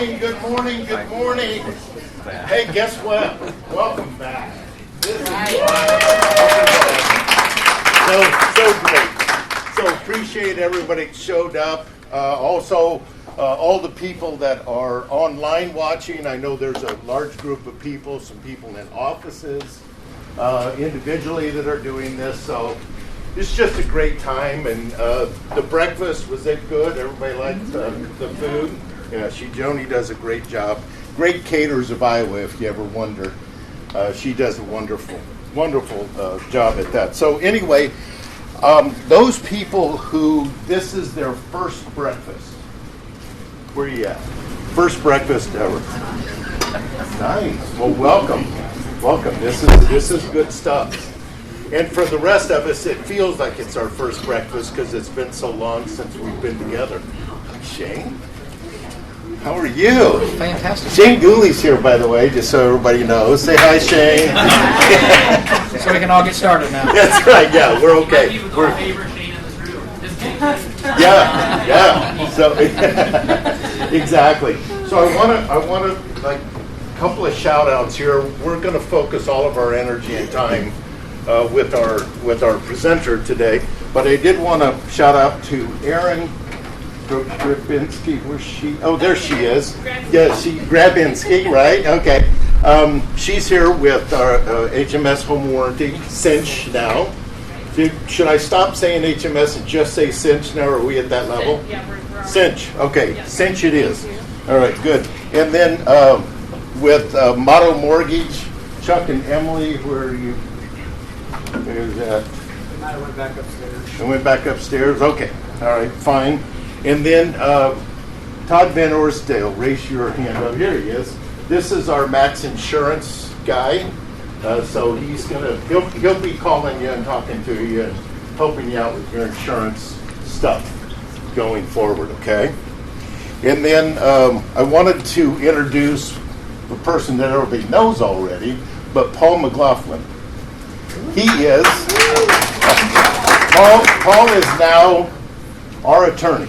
morning, good morning, good morning. Hey, guess what? Welcome back. This is so great. So appreciate everybody that showed up. Also, all the people that are online watching. I know there's a large group of people, some people in offices, individually that are doing this. So it's just a great time. And the breakfast, was it good? Everybody liked the food? Yeah, Joni does a great job. Great Caterers of Iowa, if you ever wonder. She does a wonderful job at that. So anyway, those people who this is their first breakfast, where are you at? First breakfast ever. Nice. Well, welcome. This is good stuff. And for the rest of us, it feels like it's our first breakfast because it's been so long since we've been together. Shane? How are you? Fantastic. Shane Gooley's here, by the way, just so everybody knows. Say hi, Shane. So we can all get started now. That's right. Yeah, we're okay. We're favorite Shane in this room. yeah. So exactly. So I want to like a couple of shout outs here. We're going to focus all of our energy and time with our presenter today. But I did want to shout out to Erin Grabinski. Where's she? Oh, there she is. Yeah, Grabinski, right? Okay. She's here with our HMS Home Warranty, Cinch now. Should I stop saying HMS and just say Cinch now? Are we at that level? Yeah, we're Cinch. Okay, yeah. Cinch it is. All right, good. And then with Motto Mortgage, Chuck and Emily, where are you? Where's that? I went back upstairs. I went back upstairs. Okay. All right, fine. And then Todd Van Orsdale, raise your hand up. Here he is. This is our Max Insurance guy. So he'll be calling you and talking to you and helping you out with your insurance stuff going forward, okay? And then I wanted to introduce the person that everybody knows already, but Paul McLaughlin. He is, Paul is now our attorney.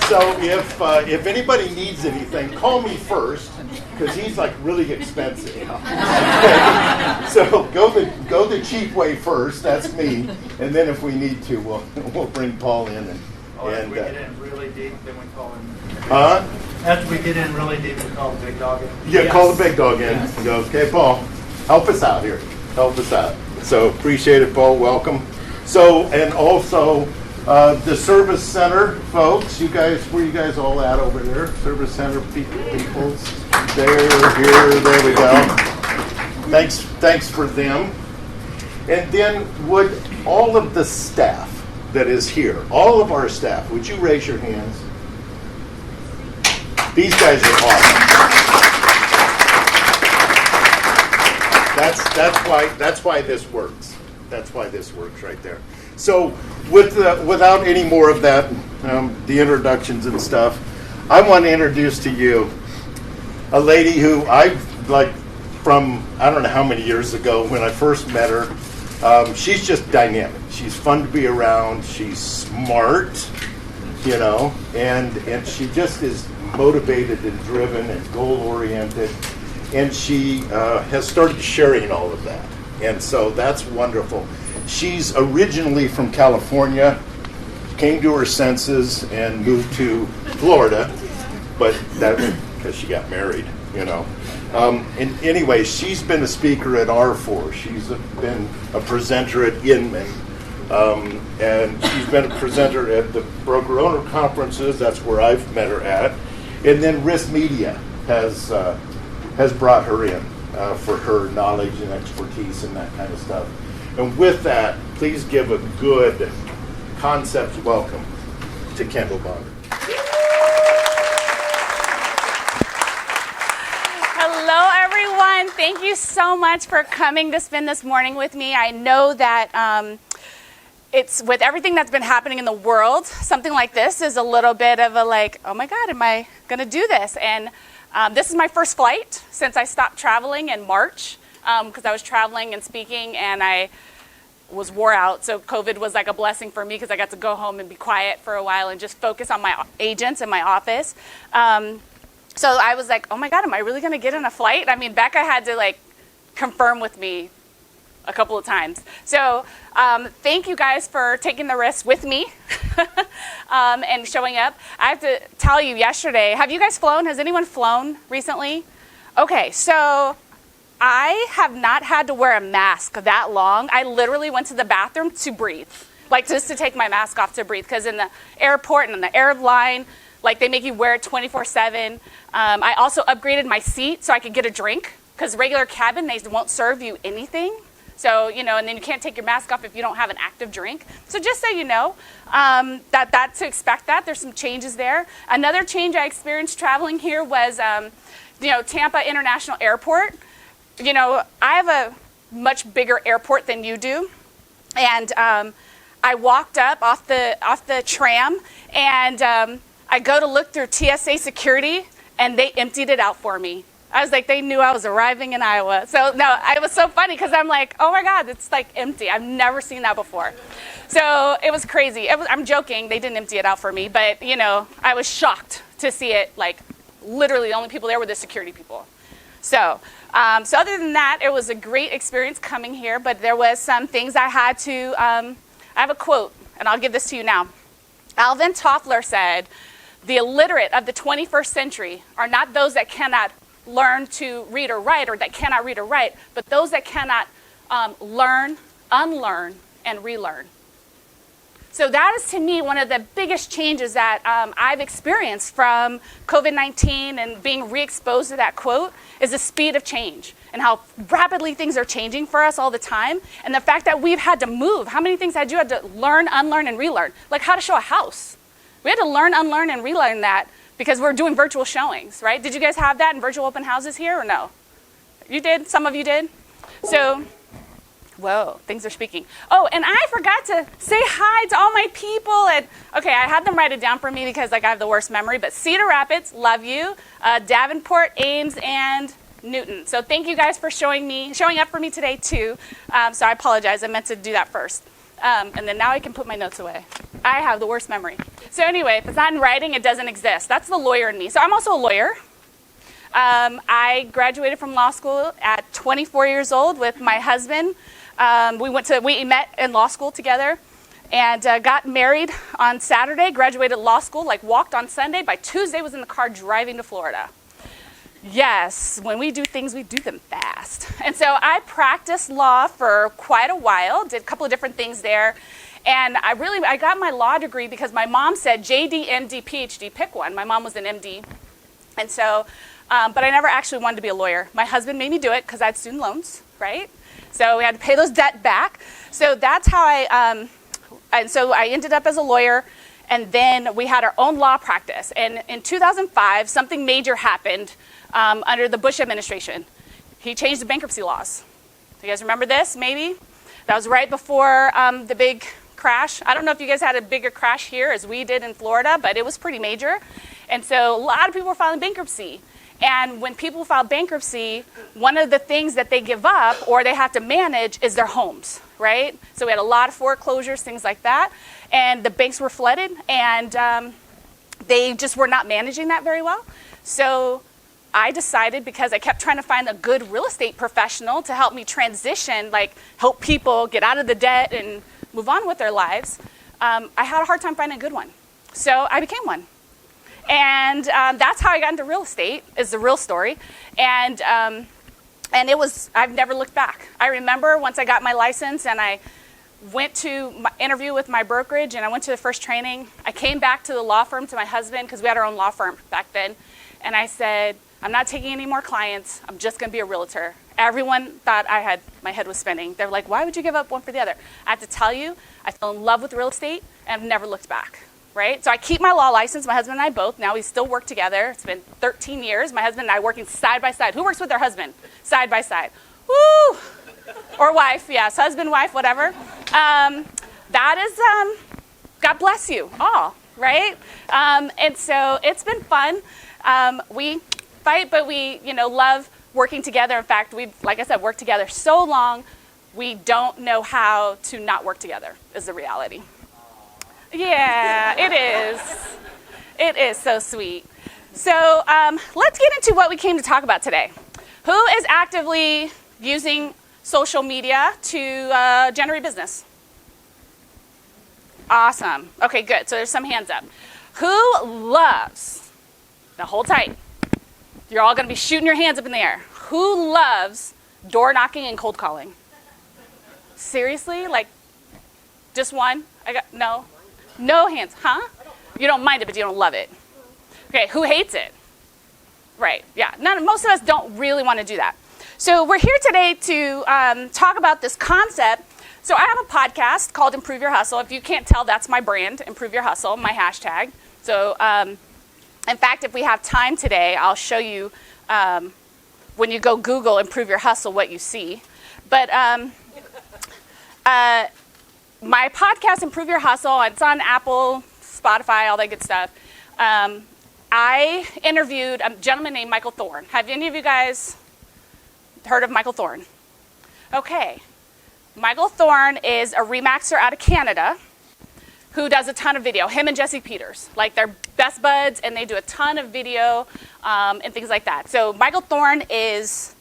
So if anybody needs anything, call me first, because he's like really expensive. So go the cheap way first. That's me, and then if we need to, we'll bring Paul in and. If we get in really deep, then we call him. After we get in really deep, we call the big dog in. Yeah, yes. Call the big dog in. Yes. Go, okay, Paul, help us out here. Help us out. So appreciate it, Paul. Welcome. So, and also the Service Center folks, you guys, where you guys all at over there? Service Center peoples. There, here, there we go. Thanks for them. And then would all of the staff that is here, all of our staff, would you raise your hands? These guys are awesome. That's why this works. That's why this works right there. So without any more of that, the introductions and stuff, I want to introduce to you a lady who I've like from I don't know how many years ago when I first met her. She's just dynamic. She's fun to be around. She's smart, and she just is motivated and driven and goal-oriented. And she has started sharing all of that. And so that's wonderful. She's originally from California, came to her senses and moved to Florida, but that's because she got married, And anyway, she's been a speaker at R4. She's been a presenter at Inman. And she's been a presenter at the broker owner conferences. That's where I've met her at. And then Risk Media has brought her in for her knowledge and expertise and that kind of stuff. And with that, please give a good concept welcome to Kendall Bonner. Hello, everyone. Thank you so much for coming to spend this morning with me. I know that it's with everything that's been happening in the world, something like this is a little bit of a like, oh my God, am I going to do this? And this is my first flight since I stopped traveling in March because I was traveling and speaking, and I was wore out. So COVID was like a blessing for me because I got to go home and be quiet for a while and just focus on my agents in my office. So I was like, oh my God, am I really going to get in a flight? I mean, Becca had to like confirm with me a couple of times. So thank you guys for taking the risk with me and showing up. I have to tell you, yesterday, have you guys flown? Has anyone flown recently? Okay, so I have not had to wear a mask that long. I literally went to the bathroom to breathe, like just to take my mask off to breathe, because in the airport and in the airline, like they make you wear it 24/7. I also upgraded my seat so I could get a drink, because regular cabin, they won't serve you anything. So, you know, and then you can't take your mask off if you don't have an active drink. So just so you know, that to expect that. There's some changes there. Another change I experienced traveling here was, you know, Tampa International Airport. You know, I have a much bigger airport than you do. And I walked up off the tram, and I go to look through TSA security, and they emptied it out for me. I was like, they knew I was arriving in Iowa. So no, it was so funny because I'm like, oh my God, it's like empty. I've never seen that before. So it was crazy. I'm joking. They didn't empty it out for me, but you know, I was shocked to see it. Like literally the only people there were the security people. So other than that, it was a great experience coming here, but there was some things I had to, I have a quote, and I'll give this to you now. Alvin Toffler said, the illiterate of the 21st century are not those that cannot learn to read or write, or that cannot read or write, but those that cannot learn, unlearn, and relearn. So that is, to me, one of the biggest changes that I've experienced from COVID-19 and being re-exposed to that quote is the speed of change and how rapidly things are changing for us all the time. And the fact that we've had to move. How many things had you had to learn, unlearn, and relearn? Like how to show a house. We had to learn, unlearn, and relearn that because we're doing virtual showings, right? Did you guys have that in virtual open houses here or no? You did? Some of you did? So, whoa, things are speaking. Oh, and I forgot to say hi to all my people. And okay, I had them write it down for me because like I have the worst memory, but Cedar Rapids, love you. Davenport, Ames, and Newton. So thank you guys for showing up for me today too. So I apologize, I meant to do that first. And then now I can put my notes away. I have the worst memory. So anyway, if it's not in writing, it doesn't exist. That's the lawyer in me. So I'm also a lawyer. I graduated from law school at 24 years old with my husband. We met in law school together and got married on Saturday, graduated law school, like walked on Sunday. By Tuesday, was in the car driving to Florida. Yes, when we do things, we do them fast. And so I practiced law for quite a while, did a couple of different things there. And I got my law degree because my mom said, JD, MD, PhD, pick one. My mom was an MD. And so, but I never actually wanted to be a lawyer. My husband made me do it because I had student loans, right? So we had to pay those debt back. So that's how and so I ended up as a lawyer. And then we had our own law practice. And in 2005, something major happened under the Bush administration. He changed the bankruptcy laws. Do you guys remember this, maybe? That was right before the big crash. I don't know if you guys had a bigger crash here as we did in Florida, but it was pretty major. And so a lot of people were filing bankruptcy. And when people file bankruptcy, one of the things that they give up or they have to manage is their homes, right? So we had a lot of foreclosures, things like that. And the banks were flooded, and they just were not managing that very well. So I decided, because I kept trying to find a good real estate professional to help me transition, like help people get out of the debt and move on with their lives, I had a hard time finding a good one. So I became one. And that's how I got into real estate, is the real story. And it was, I've never looked back. I remember once I got my license and I went to my interview with my brokerage and I went to the first training. I came back to the law firm to my husband, because we had our own law firm back then. And I said, I'm not taking any more clients. I'm just going to be a realtor. Everyone thought my head was spinning. They were like, why would you give up one for the other? I have to tell you, I fell in love with real estate and I've never looked back. Right? So I keep my law license, my husband and I both. Now we still work together. It's been 13 years. My husband and I working side by side. Who works with their husband? Side by side. Woo! Or wife, yes. Husband, wife, whatever. That is, God bless you all, right? And so it's been fun. We fight, but we, love working together. In fact, we've, like I said, worked together so long. We don't know how to not work together, is the reality. Yeah, it is. It is so sweet. So let's get into what we came to talk about today. Who is actively using social media to generate business? Awesome. Okay, good. So there's some hands up. Who loves, now hold tight. You're all going to be shooting your hands up in the air. Who loves door knocking and cold calling? Seriously? Like, just one? No? No hands, huh? You don't mind it, but you don't love it. Okay, who hates it? Right, yeah. Most of us don't really want to do that. So we're here today to talk about this concept. So I have a podcast called Improve Your Hustle. If you can't tell, that's my brand, Improve Your Hustle, my hashtag. So in fact, if we have time today, I'll show you when you go Google Improve Your Hustle what you see. But my podcast, Improve Your Hustle, it's on Apple, Spotify, all that good stuff. I interviewed a gentleman named Michael Thorne. Have any of you guys heard of Michael Thorne? Okay. Michael Thorne is a Remaxer out of Canada who does a ton of video. Him and Jesse Peters. Like, they're best buds, and they do a ton of video and things like that. So Michael Thorne is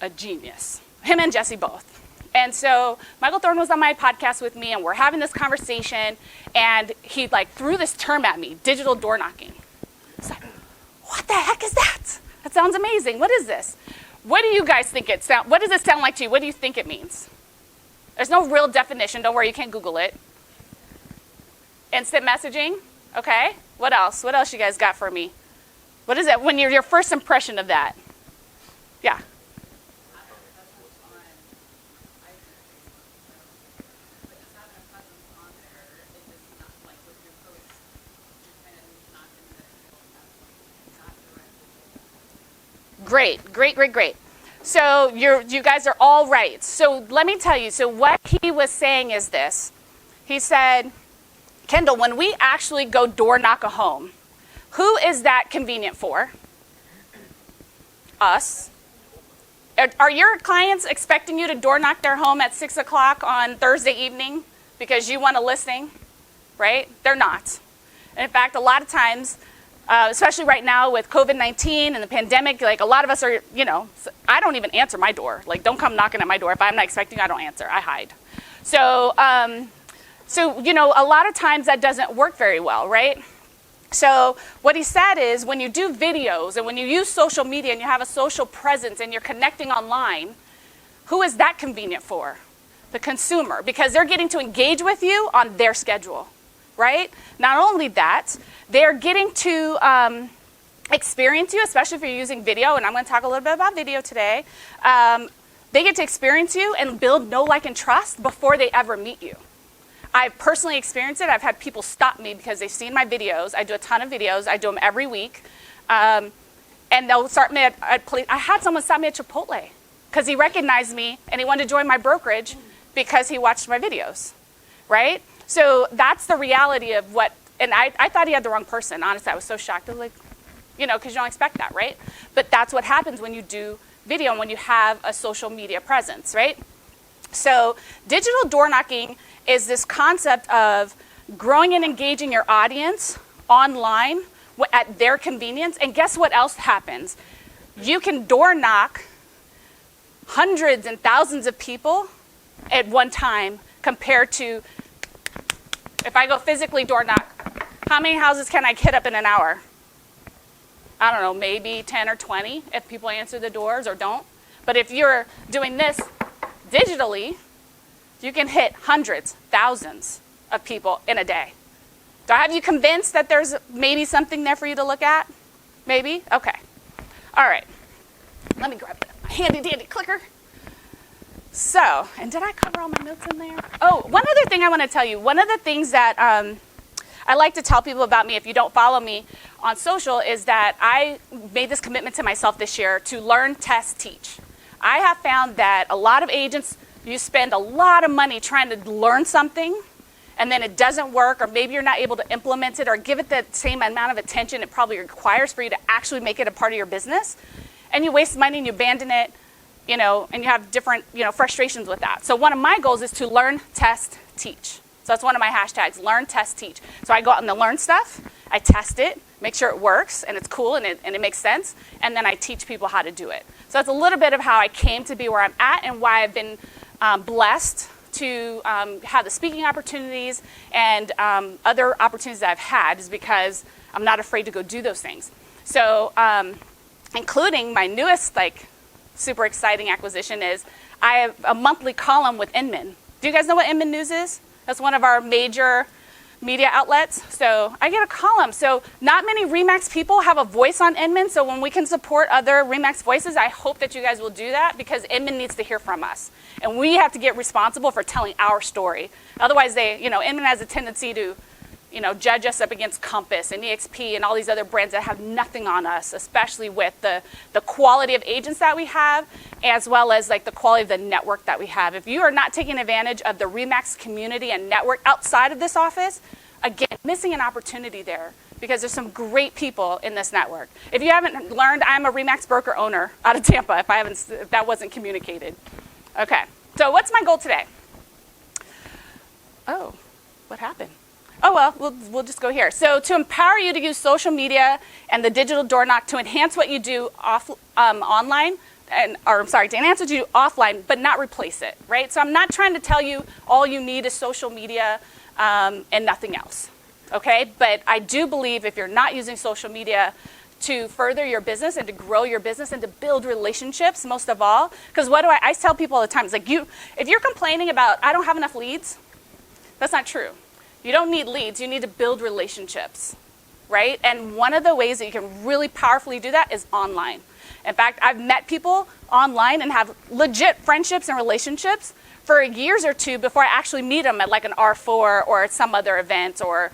a genius. Him and Jesse both. And so Michael Thorne was on my podcast with me, and we're having this conversation, and he threw this term at me, digital door knocking. It's like, what the heck is that? That sounds amazing. What is this? What do you guys think what does it sound like to you? What do you think it means? There's no real definition. Don't worry, you can't Google it. Instant messaging, okay. What else? What else you guys got for me? What is it when your first impression of that? Yeah. Great. So you guys are all right. So let me tell you, so what he was saying is this. He said, Kendall, when we actually go door knock a home, who is that convenient for? Us. Are your clients expecting you to door knock their home at 6 o'clock on Thursday evening because you want a listing? Right? They're not. And in fact, a lot of times, especially right now with COVID-19 and the pandemic, a lot of us are, I don't even answer my door. Don't come knocking at my door. If I'm not expecting you, I don't answer. I hide. So, a lot of times that doesn't work very well, right? So what he said is when you do videos and when you use social media and you have a social presence and you're connecting online, who is that convenient for? The consumer, because they're getting to engage with you on their schedule, right? Not only that, they're getting to experience you, especially if you're using video, and I'm going to talk a little bit about video today. They get to experience you and build know, like, and trust before they ever meet you. I've personally experienced it. I've had people stop me because they've seen my videos. I do a ton of videos. I do them every week. And they'll start me at I had someone stop me at Chipotle because he recognized me and he wanted to join my brokerage because he watched my videos, right? So that's the reality of what, and I thought he had the wrong person. Honestly, I was so shocked. I was like, because you don't expect that, right? But that's what happens when you do video and when you have a social media presence, right? So digital door knocking is this concept of growing and engaging your audience online at their convenience. And guess what else happens? You can door knock hundreds and thousands of people at one time compared to if I go physically door knock. How many houses can I hit up in an hour? I don't know, maybe 10 or 20 if people answer the doors or don't. But if you're doing this digitally, you can hit hundreds, thousands of people in a day. Do I have you convinced that there's maybe something there for you to look at? Maybe? Okay. All right. Let me grab the handy dandy clicker. So, and did I cover all my notes in there? Oh, one other thing I want to tell you. One of the things that I like to tell people about me if you don't follow me on social is that I made this commitment to myself this year to learn, test, teach. I have found that a lot of agents, you spend a lot of money trying to learn something and then it doesn't work, or maybe you're not able to implement it or give it the same amount of attention it probably requires for you to actually make it a part of your business. And you waste money and you abandon it and you have different, frustrations with that. So one of my goals is to learn, test, teach. So that's one of my hashtags, learn, test, teach. So I go out and I learn stuff, I test it, make sure it works and it's cool and it makes sense, and then I teach people how to do it. So that's a little bit of how I came to be where I'm at and why I've been blessed to have the speaking opportunities and other opportunities that I've had, is because I'm not afraid to go do those things. So including my newest super exciting acquisition is I have a monthly column with Inman. Do you guys know what Inman News is? That's one of our major media outlets. So I get a column. So not many RE/MAX people have a voice on Inman. So when we can support other RE/MAX voices, I hope that you guys will do that, because Inman needs to hear from us. And we have to get responsible for telling our story. Otherwise, Inman has a tendency to, judge us up against Compass and EXP and all these other brands that have nothing on us, especially with the quality of agents that we have, as well as the quality of the network that we have. If you are not taking advantage of the RE/MAX community and network outside of this office, again, missing an opportunity there, because there's some great people in this network. If you haven't learned, I'm a RE/MAX broker owner out of Tampa, if that wasn't communicated. Okay, so what's my goal today? Oh, what happened? Oh, well, we'll just go here. So to empower you to use social media and the digital door knock to enhance what you do online, to enhance what you do offline, but not replace it, right? So I'm not trying to tell you all you need is social media and nothing else, okay? But I do believe if you're not using social media to further your business and to grow your business and to build relationships, most of all, because I tell people all the time, it's if you're complaining about, I don't have enough leads, that's not true. You don't need leads, you need to build relationships, right? And one of the ways that you can really powerfully do that is online. In fact, I've met people online and have legit friendships and relationships for years or two before I actually meet them at an R4 or at some other event, or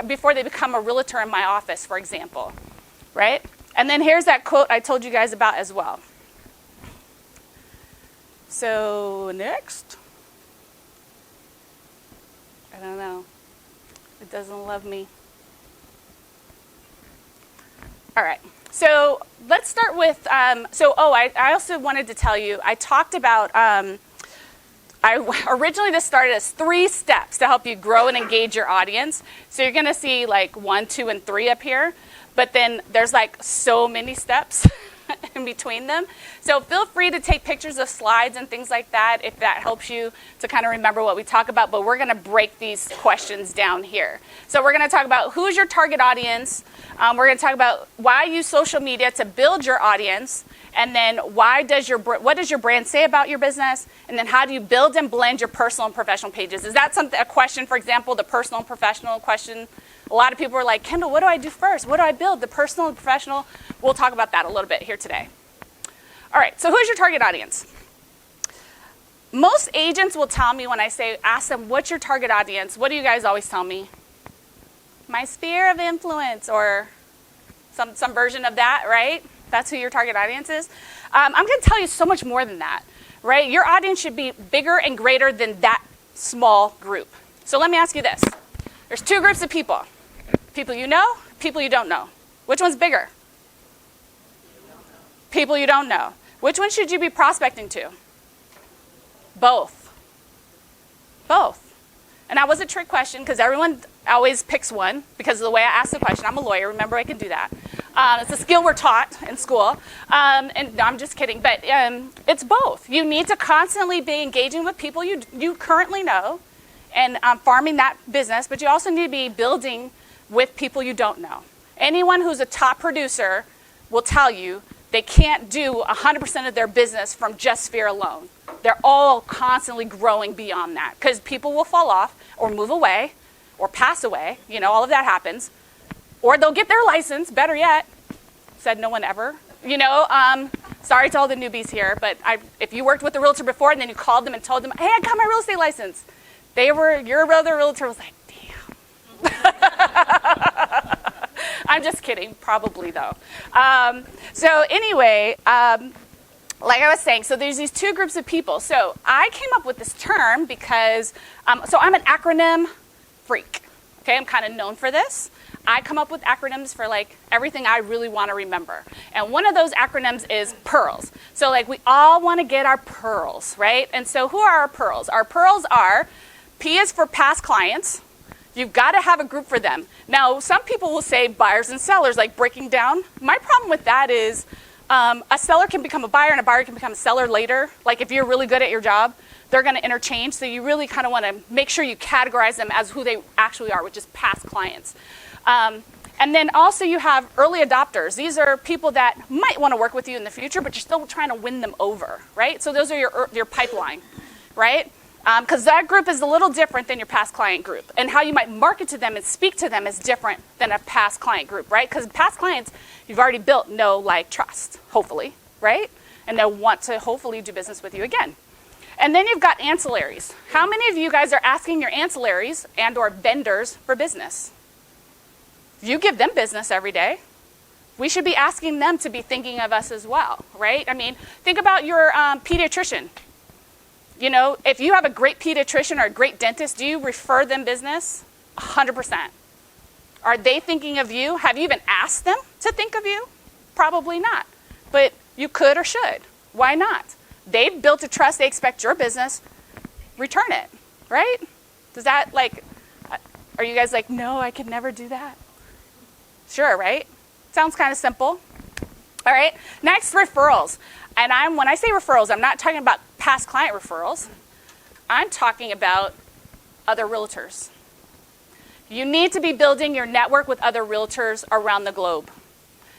before they become a realtor in my office, for example, right? And then here's that quote I told you guys about as well. So next. I don't know. It doesn't love me. All right. So let's start with, I also wanted to tell you, I talked about, originally this started as 3 steps to help you grow and engage your audience. So you're going to see 1, 2, and 3 up here. But then there's so many steps in between them. So feel free to take pictures of slides and things like that if that helps you to kind of remember what we talk about. But we're going to break these questions down here. So we're going to talk about who's your target audience. We're going to talk about why use social media to build your audience. And then what does your brand say about your business? And then how do you build and blend your personal and professional pages? Is that a question, for example, the personal and professional question? A lot of people are like, Kendall, what do I do first? What do I build? The personal and professional? We'll talk about that a little bit here today. All right, so who's your target audience? Most agents will tell me when I ask them, what's your target audience? What do you guys always tell me? My sphere of influence, or some version of that, right? That's who your target audience is. I'm going to tell you so much more than that, right? Your audience should be bigger and greater than that small group. So let me ask you this. There's 2 groups of people. People you know, people you don't know. Which one's bigger? People you don't know. Which one should you be prospecting to? Both. Both. And that was a trick question because everyone always picks one because of the way I asked the question. I'm a lawyer. Remember, I can do that. It's a skill we're taught in school. And no, I'm just kidding. But it's both. You need to constantly be engaging with people you currently know and farming that business. But you also need to be building with people you don't know. Anyone who's a top producer will tell you they can't do 100% of their business from just Sphere alone. They're all constantly growing beyond that because people will fall off or move away or pass away. All of that happens. Or they'll get their license, better yet. Said no one ever. Sorry to all the newbies here, but if you worked with a realtor before and then you called them and told them, hey, I got my real estate license. Your other realtor was like, damn. I'm just kidding, probably though. So anyway, like I was saying, so there's these 2 groups of people. So I came up with this term because, so I'm an acronym freak, Okay, I'm kind of known for this. I come up with acronyms for like everything I really want to remember. And one of those acronyms is PEARLs. So like we all want to get our pearls, right? And so who are our pearls? Our pearls are, P is for past clients. You've got to have a group for them. Now, some people will say buyers and sellers, like breaking down. My problem with that is a seller can become a buyer and a buyer can become a seller later. Like if you're really good at your job, they're going to interchange. So you really kind of want to make sure you categorize them as who they actually are, which is past clients. And then also you have early adopters. These are people that might want to work with you in the future, but you're still trying to win them over, right? So those are your pipeline, right? Because that group is a little different than your past client group. And how you might market to them and speak to them is different than a past client group, right? Because past clients, you've already built know, like, trust, hopefully, right? And they'll want to hopefully do business with you again. And then you've got ancillaries. How many of you guys are asking your ancillaries and or vendors for business? You give them business every day. We should be asking them to be thinking of us as well, right? I mean, think about your pediatrician. You know, if you have a great pediatrician or a great dentist, do you refer them business? 100%. Are they thinking of you? Have you even asked them to think of you? Probably not. But you could or should. Why not? They've built a trust. They expect your business. Return it, right? Does that are you guys like, no, I could never do that? Sure, right? Sounds kind of simple. All right, next, referrals. And when I say referrals, I'm not talking about past client referrals. I'm talking about other realtors. You need to be building your network with other realtors around the globe.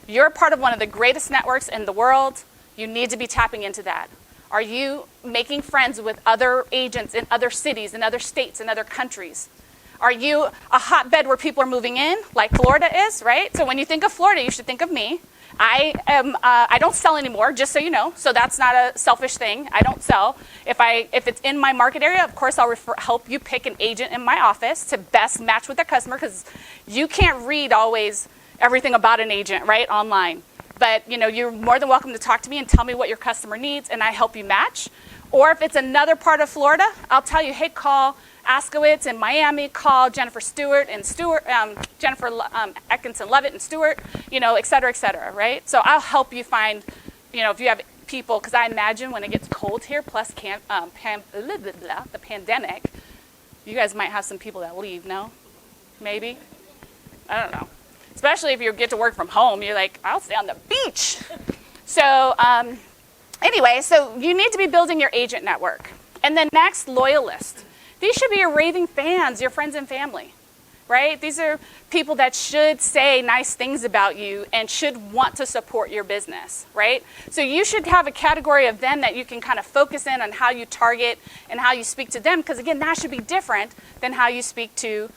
You're part of one of the greatest networks in the world. You need to be tapping into that. Are you making friends with other agents in other cities, in other states, in other countries? Are you a hotbed where people are moving in, like Florida is, right? So when you think of Florida, you should think of me. I don't sell anymore, just so you know. So that's not a selfish thing. I don't sell. If it's in my market area, of course, I'll help you pick an agent in my office to best match with the customer, because you can't read always everything about an agent, right, online. But you're more than welcome to talk to me and tell me what your customer needs, and I help you match. Or if it's another part of Florida, I'll tell you, hey, call Askowitz in Miami, call Jennifer Stewart and Jennifer Atkinson Levitt and Stewart, et cetera, right? So I'll help you find, if you have people, because I imagine when it gets cold here, plus the pandemic, you guys might have some people that leave, no? Maybe? I don't know. Especially if you get to work from home, you're like, I'll stay on the beach. So anyway, so you need to be building your agent network. And then next, loyalists. These should be your raving fans, your friends and family, right? These are people that should say nice things about you and should want to support your business, right? So you should have a category of them that you can kind of focus in on how you target and how you speak to them, because again, that should be different than how you speak to,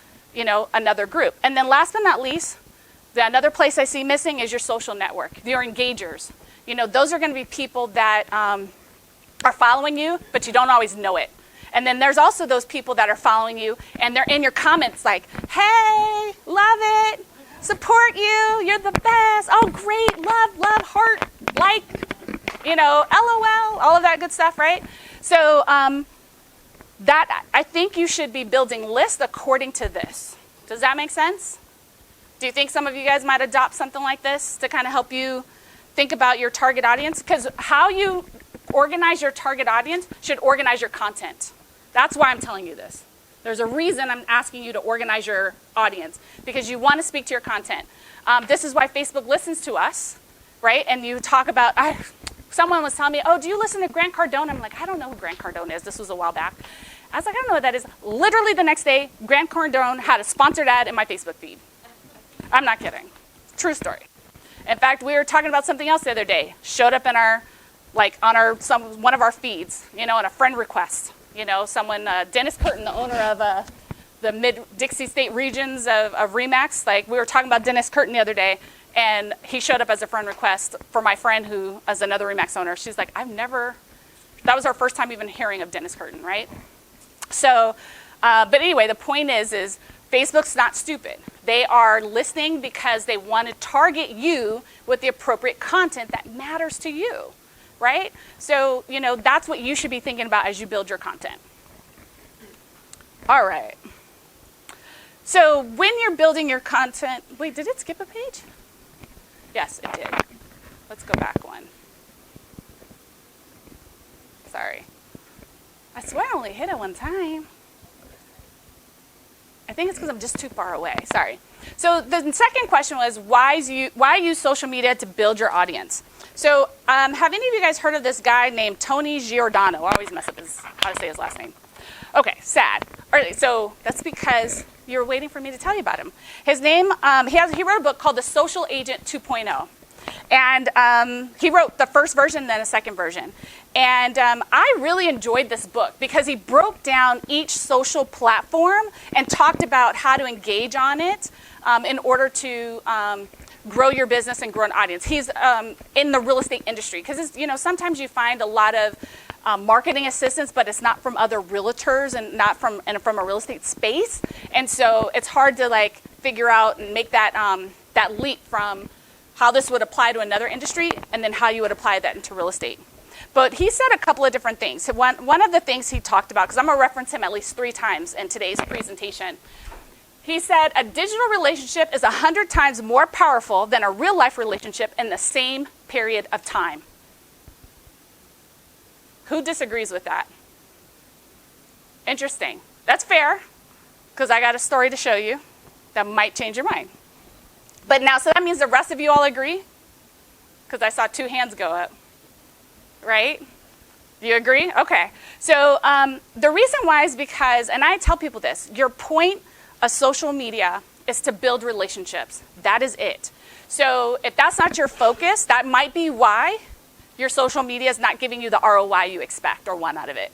another group. And then last but not least, another place I see missing is your social network, your engagers. Those are going to be people that are following you, but you don't always know it. And then there's also those people that are following you, and they're in your comments like, hey, love it, support you, you're the best, oh, great, love, heart, like, LOL, all of that good stuff, right? So that I think you should be building lists according to this. Does that make sense? Do you think some of you guys might adopt something like this to kind of help you think about your target audience? Because how you organize your target audience should organize your content. That's why I'm telling you this. There's a reason I'm asking you to organize your audience, because you want to speak to your content. This is why Facebook listens to us, right? And you talk about, someone was telling me, oh, do you listen to Grant Cardone? I'm like, I don't know who Grant Cardone is. This was a while back. I was like, I don't know what that is. Literally the next day, Grant Cardone had a sponsored ad in my Facebook feed. I'm not kidding. True story. In fact, we were talking about something else the other day. Showed up in one of our feeds, in a friend request. Someone, Dennis Curtin, the owner of the Mid-Dixie State regions of RE/MAX. We were talking about Dennis Curtin the other day, and he showed up as a friend request for my friend who is another RE/MAX owner. She's like, that was our first time even hearing of Dennis Curtin, right? So, but anyway, the point is Facebook's not stupid. They are listening because they want to target you with the appropriate content that matters to you. Right? So, that's what you should be thinking about as you build your content. All right. So when you're building your content, wait, did it skip a page? Yes, it did. Let's go back one. Sorry. I swear I only hit it one time. I think it's because I'm just too far away. Sorry. So the second question was, why use social media to build your audience? So have any of you guys heard of this guy named Tony Giordano? I always mess up how to say his last name. Okay, sad. All right, so that's because you were waiting for me to tell you about him. His name, he wrote a book called The Social Agent 2.0. And he wrote the first version and then a second version. And I really enjoyed this book because he broke down each social platform and talked about how to engage on it in order to grow your business and grow an audience. He's in the real estate industry because sometimes you find a lot of marketing assistance, but it's not from other realtors and not from a real estate space. And so it's hard to figure out and make that leap from how this would apply to another industry and then how you would apply that into real estate. But he said a couple of different things. So one of the things he talked about, because I'm going to reference him at least 3 times in today's presentation, he said a digital relationship is 100 times more powerful than a real life relationship in the same period of time. Who disagrees with that? Interesting. That's fair, because I got a story to show you that might change your mind. But now, so that means the rest of you all agree? Because I saw 2 hands go up. Right? You agree? Okay. So the reason why is because, and I tell people this, your point of social media is to build relationships. That is it. So if that's not your focus, that might be why your social media is not giving you the ROI you expect or want out of it.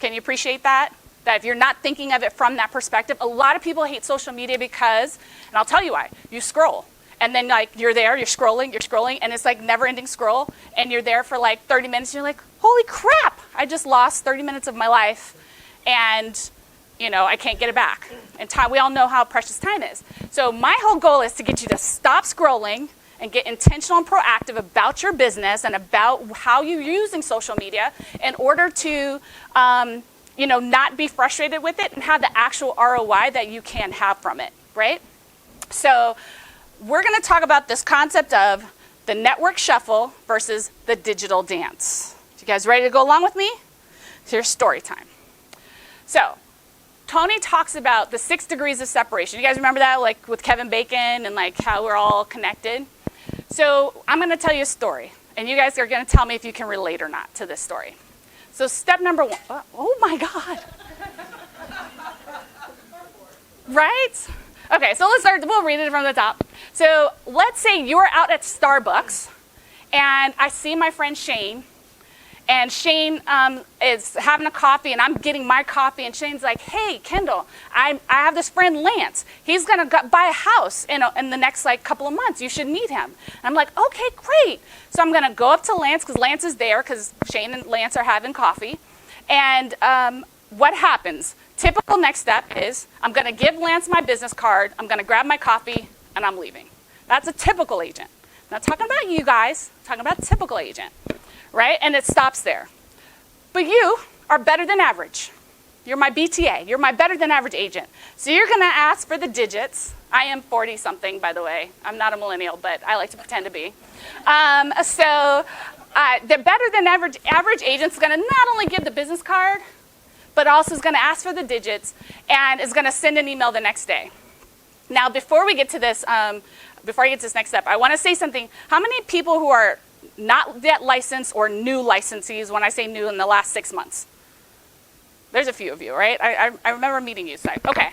Can you appreciate that? That if you're not thinking of it from that perspective, a lot of people hate social media because, and I'll tell you why, you scroll. And then you're there, you're scrolling, and it's never ending scroll. And you're there for 30 minutes, and you're like, holy crap, I just lost 30 minutes of my life. And, I can't get it back. And time, we all know how precious time is. So my whole goal is to get you to stop scrolling and get intentional and proactive about your business and about how you're using social media in order to, not be frustrated with it and have the actual ROI that you can have from it, right? So we're going to talk about this concept of the network shuffle versus the digital dance. You guys ready to go along with me? Here's story time. So Tony talks about the 6 degrees of separation. You guys remember that, with Kevin Bacon and how we're all connected? So I'm going to tell you a story, and you guys are going to tell me if you can relate or not to this story. So step number 1. Oh my God. Right? Okay, so let's start. We'll read it from the top. So let's say you're out at Starbucks, and I see my friend Shane, and Shane is having a coffee, and I'm getting my coffee, and Shane's like, hey, Kendall, I have this friend Lance. He's going to buy a house in the next couple of months. You should meet him. And I'm like, okay, great. So I'm going to go up to Lance, because Lance is there, because Shane and Lance are having coffee. And what happens? Typical next step is I'm going to give Lance my business card, I'm going to grab my coffee, and I'm leaving. That's a typical agent. I'm not talking about you guys, I'm talking about a typical agent, right? And it stops there. But you are better than average. You're my BTA. You're my better than average agent. So you're going to ask for the digits. I am 40-something, by the way. I'm not a millennial, but I like to pretend to be. The better than average agent's going to not only give the business card, but also is going to ask for the digits and is going to send an email the next day. Now, before we get to this, before I get to this next step, I want to say something. How many people who are not yet licensed or new licensees, when I say new, in the last 6 months? There's a few of you, right? I remember meeting you. So, okay.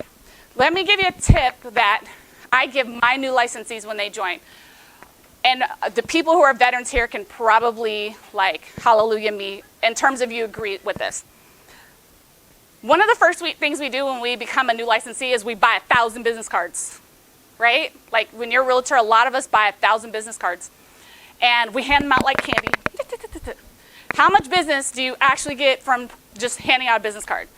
Let me give you a tip that I give my new licensees when they join. And the people who are veterans here can probably, hallelujah me, in terms of you agree with this. One of the first things we do when we become a new licensee is we buy 1,000 business cards, right? When you're a realtor, a lot of us buy 1,000 business cards. And we hand them out like candy. How much business do you actually get from just handing out a business card?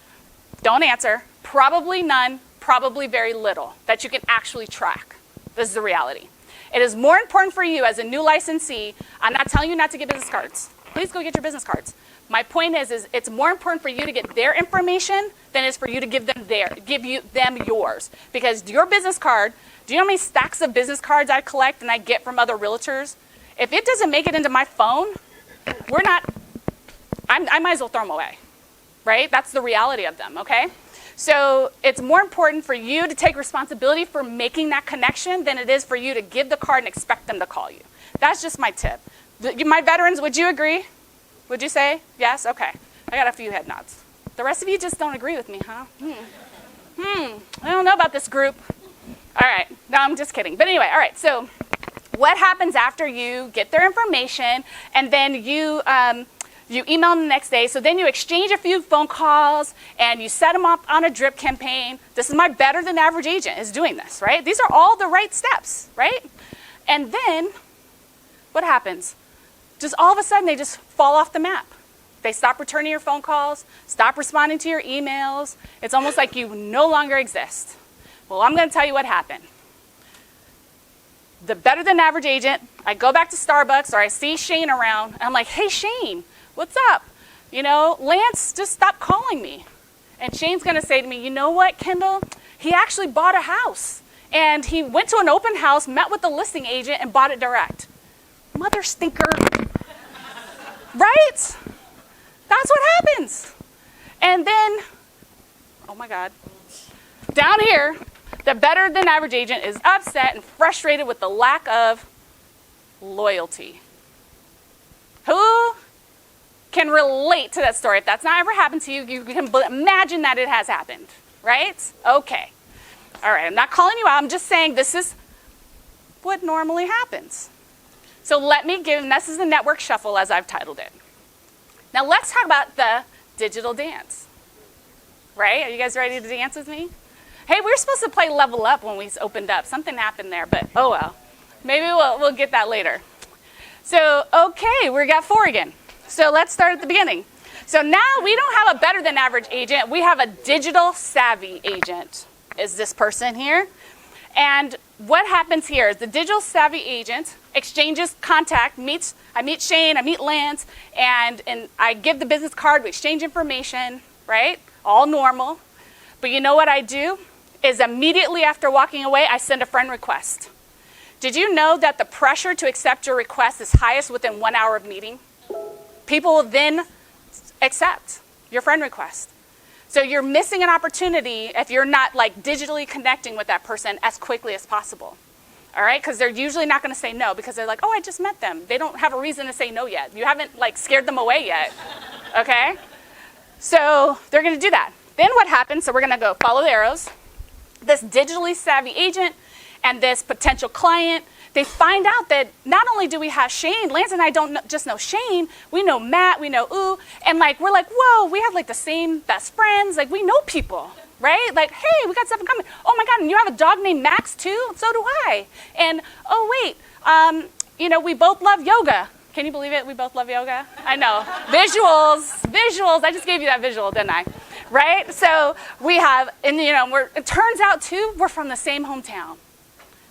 Don't answer. Probably none, probably very little that you can actually track. This is the reality. It is more important for you as a new licensee. I'm not telling you not to get business cards. Please go get your business cards. My point is it's more important for you to get their information than it is for you to give them yours. Because your business card, do you know how many stacks of business cards I collect and I get from other realtors? If it doesn't make it into my phone, I might as well throw them away, right? That's the reality of them, okay? So it's more important for you to take responsibility for making that connection than it is for you to give the card and expect them to call you. That's just my tip. My veterans, would you agree? Would you say yes? Okay. I got a few head nods. The rest of you just don't agree with me, huh? I don't know about this group. All right. No, I'm just kidding. But anyway, all right. So what happens after you get their information and then you email them the next day? So then you exchange a few phone calls and you set them up on a drip campaign. This is my better than average agent is doing this, right? These are all the right steps, right? And then what happens? Just all of a sudden, they just fall off the map. They stop returning your phone calls, stop responding to your emails. It's almost like you no longer exist. Well, I'm going to tell you what happened. The better than average agent, I go back to Starbucks or I see Shane around, and I'm like, hey, Shane, what's up? You know, Lance just stopped calling me. And Shane's going to say to me, you know what, Kendall? He actually bought a house. And he went to an open house, met with the listing agent, and bought it direct. Mother stinker. Right? That's what happens. And then, oh my God, down here, the better than average agent is upset and frustrated with the lack of loyalty. Who can relate to that story? If that's not ever happened to you, you can imagine that it has happened, right? Okay. All right, I'm not calling you out. I'm just saying this is what normally happens. So let me give, and this is the network shuffle as I've titled it. Now let's talk about the digital dance, right? Are you guys ready to dance with me? Hey, we were supposed to play Level Up when we opened up. Something happened there, but oh well. Maybe we'll get that later. So, okay, we got 4 again. So let's start at the beginning. So now we don't have a better than average agent. We have a digital savvy agent, is this person here. And what happens here is the digital savvy agent exchanges contact, I meet Shane, I meet Lance, and I give the business card, we exchange information, right? All normal. But you know what I do? Is immediately after walking away, I send a friend request. Did you know that the pressure to accept your request is highest within 1 hour of meeting? People will then accept your friend request. So you're missing an opportunity if you're not like digitally connecting with that person as quickly as possible. All right, because they're usually not going to say no because they're like, oh, I just met them. They don't have a reason to say no yet. You haven't like scared them away yet, okay? So they're going to do that. Then what happens, so we're going to go follow the arrows. This digitally savvy agent and this potential client, they find out that not only do we have Shane, Lance and I don't just know Shane, we know Matt, we know Ooh, and like we're like, whoa, we have like the same best friends, like we know people. Right? Like, hey, we got stuff in common. Oh my God, and you have a dog named Max too? So do I. And oh wait, we both love yoga. Can you believe it? We both love yoga? I know. Visuals. I just gave you that visual, didn't I? Right? So we have, and it turns out too, we're from the same hometown.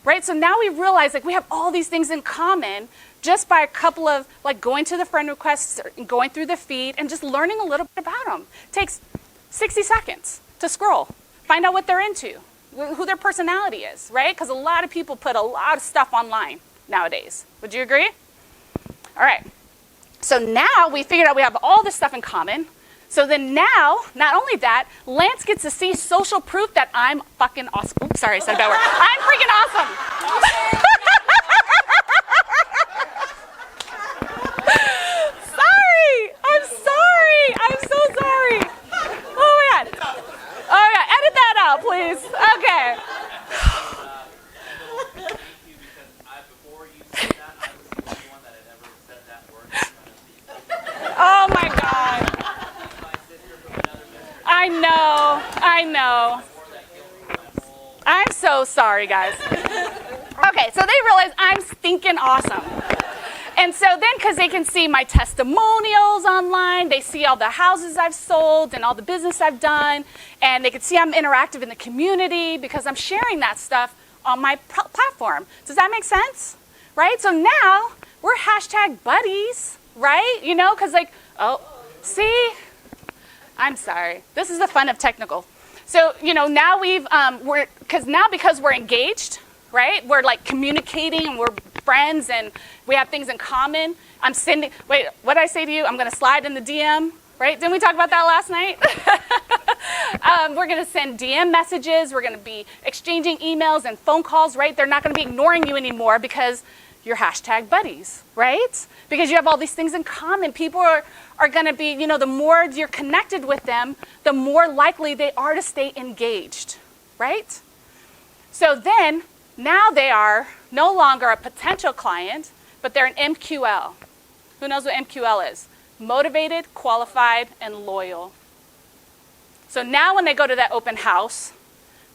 Right? So now we realize like we have all these things in common just by a couple of like going to the friend requests, going through the feed, and just learning a little bit about them. It takes 60 seconds. To scroll, find out what they're into, who their personality is, right? Because a lot of people put a lot of stuff online nowadays. Would you agree? All right. So now we figured out we have all this stuff in common. So then now, not only that, Lance gets to see social proof that I'm fucking awesome. Oops, sorry, I said a bad word. I'm freaking awesome. I'm so sorry. Oh my God. Oh yeah, edit that out, please. Okay. Oh my God. I know. I'm so sorry, guys. Okay, so they realize I'm stinking awesome. And so then, because they can see my testimonials online, they see all the houses I've sold and all the business I've done, and they can see I'm interactive in the community because I'm sharing that stuff on my platform. Does that make sense? Right? So now, we're hashtag buddies, right? Because like, oh, See? I'm sorry. This is the fun of technical. So, now because we're engaged, right? We're like communicating and we're friends and we have things in common. Wait, what did I say to you? I'm going to slide in the DM, right? Didn't we talk about that last night? We're going to send DM messages. We're going to be exchanging emails and phone calls, right? They're not going to be ignoring you anymore because you're hashtag buddies, right? Because you have all these things in common. People are going to be, the more you're connected with them, the more likely they are to stay engaged, right? So then, now they are no longer a potential client, but they're an MQL. Who knows what MQL is? Motivated, qualified, and loyal. So now when they go to that open house,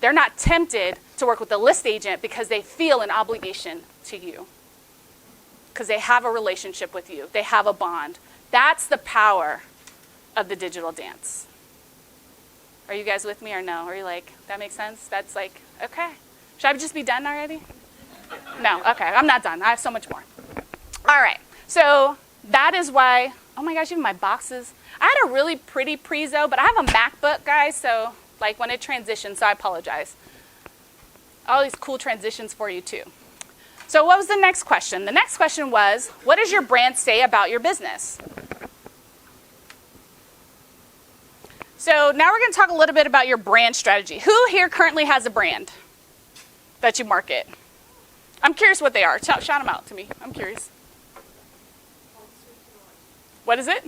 they're not tempted to work with the list agent because they feel an obligation to you. Because they have a relationship with you. They have a bond. That's the power of the digital dance. Are you guys with me or no? Are you like, that makes sense? That's like, okay. Should I just be done already? No, okay, I'm not done. I have so much more. All right, so that is why, oh my gosh, even my boxes. I had a really pretty prezo, but I have a MacBook, guys, so like when it transitions, so I apologize. All these cool transitions for you too. So what was the next question? The next question was, what does your brand say about your business? So now we're going to talk a little bit about your brand strategy. Who here currently has a brand that you market? I'm curious what they are. Shout them out to me. I'm curious. What is it?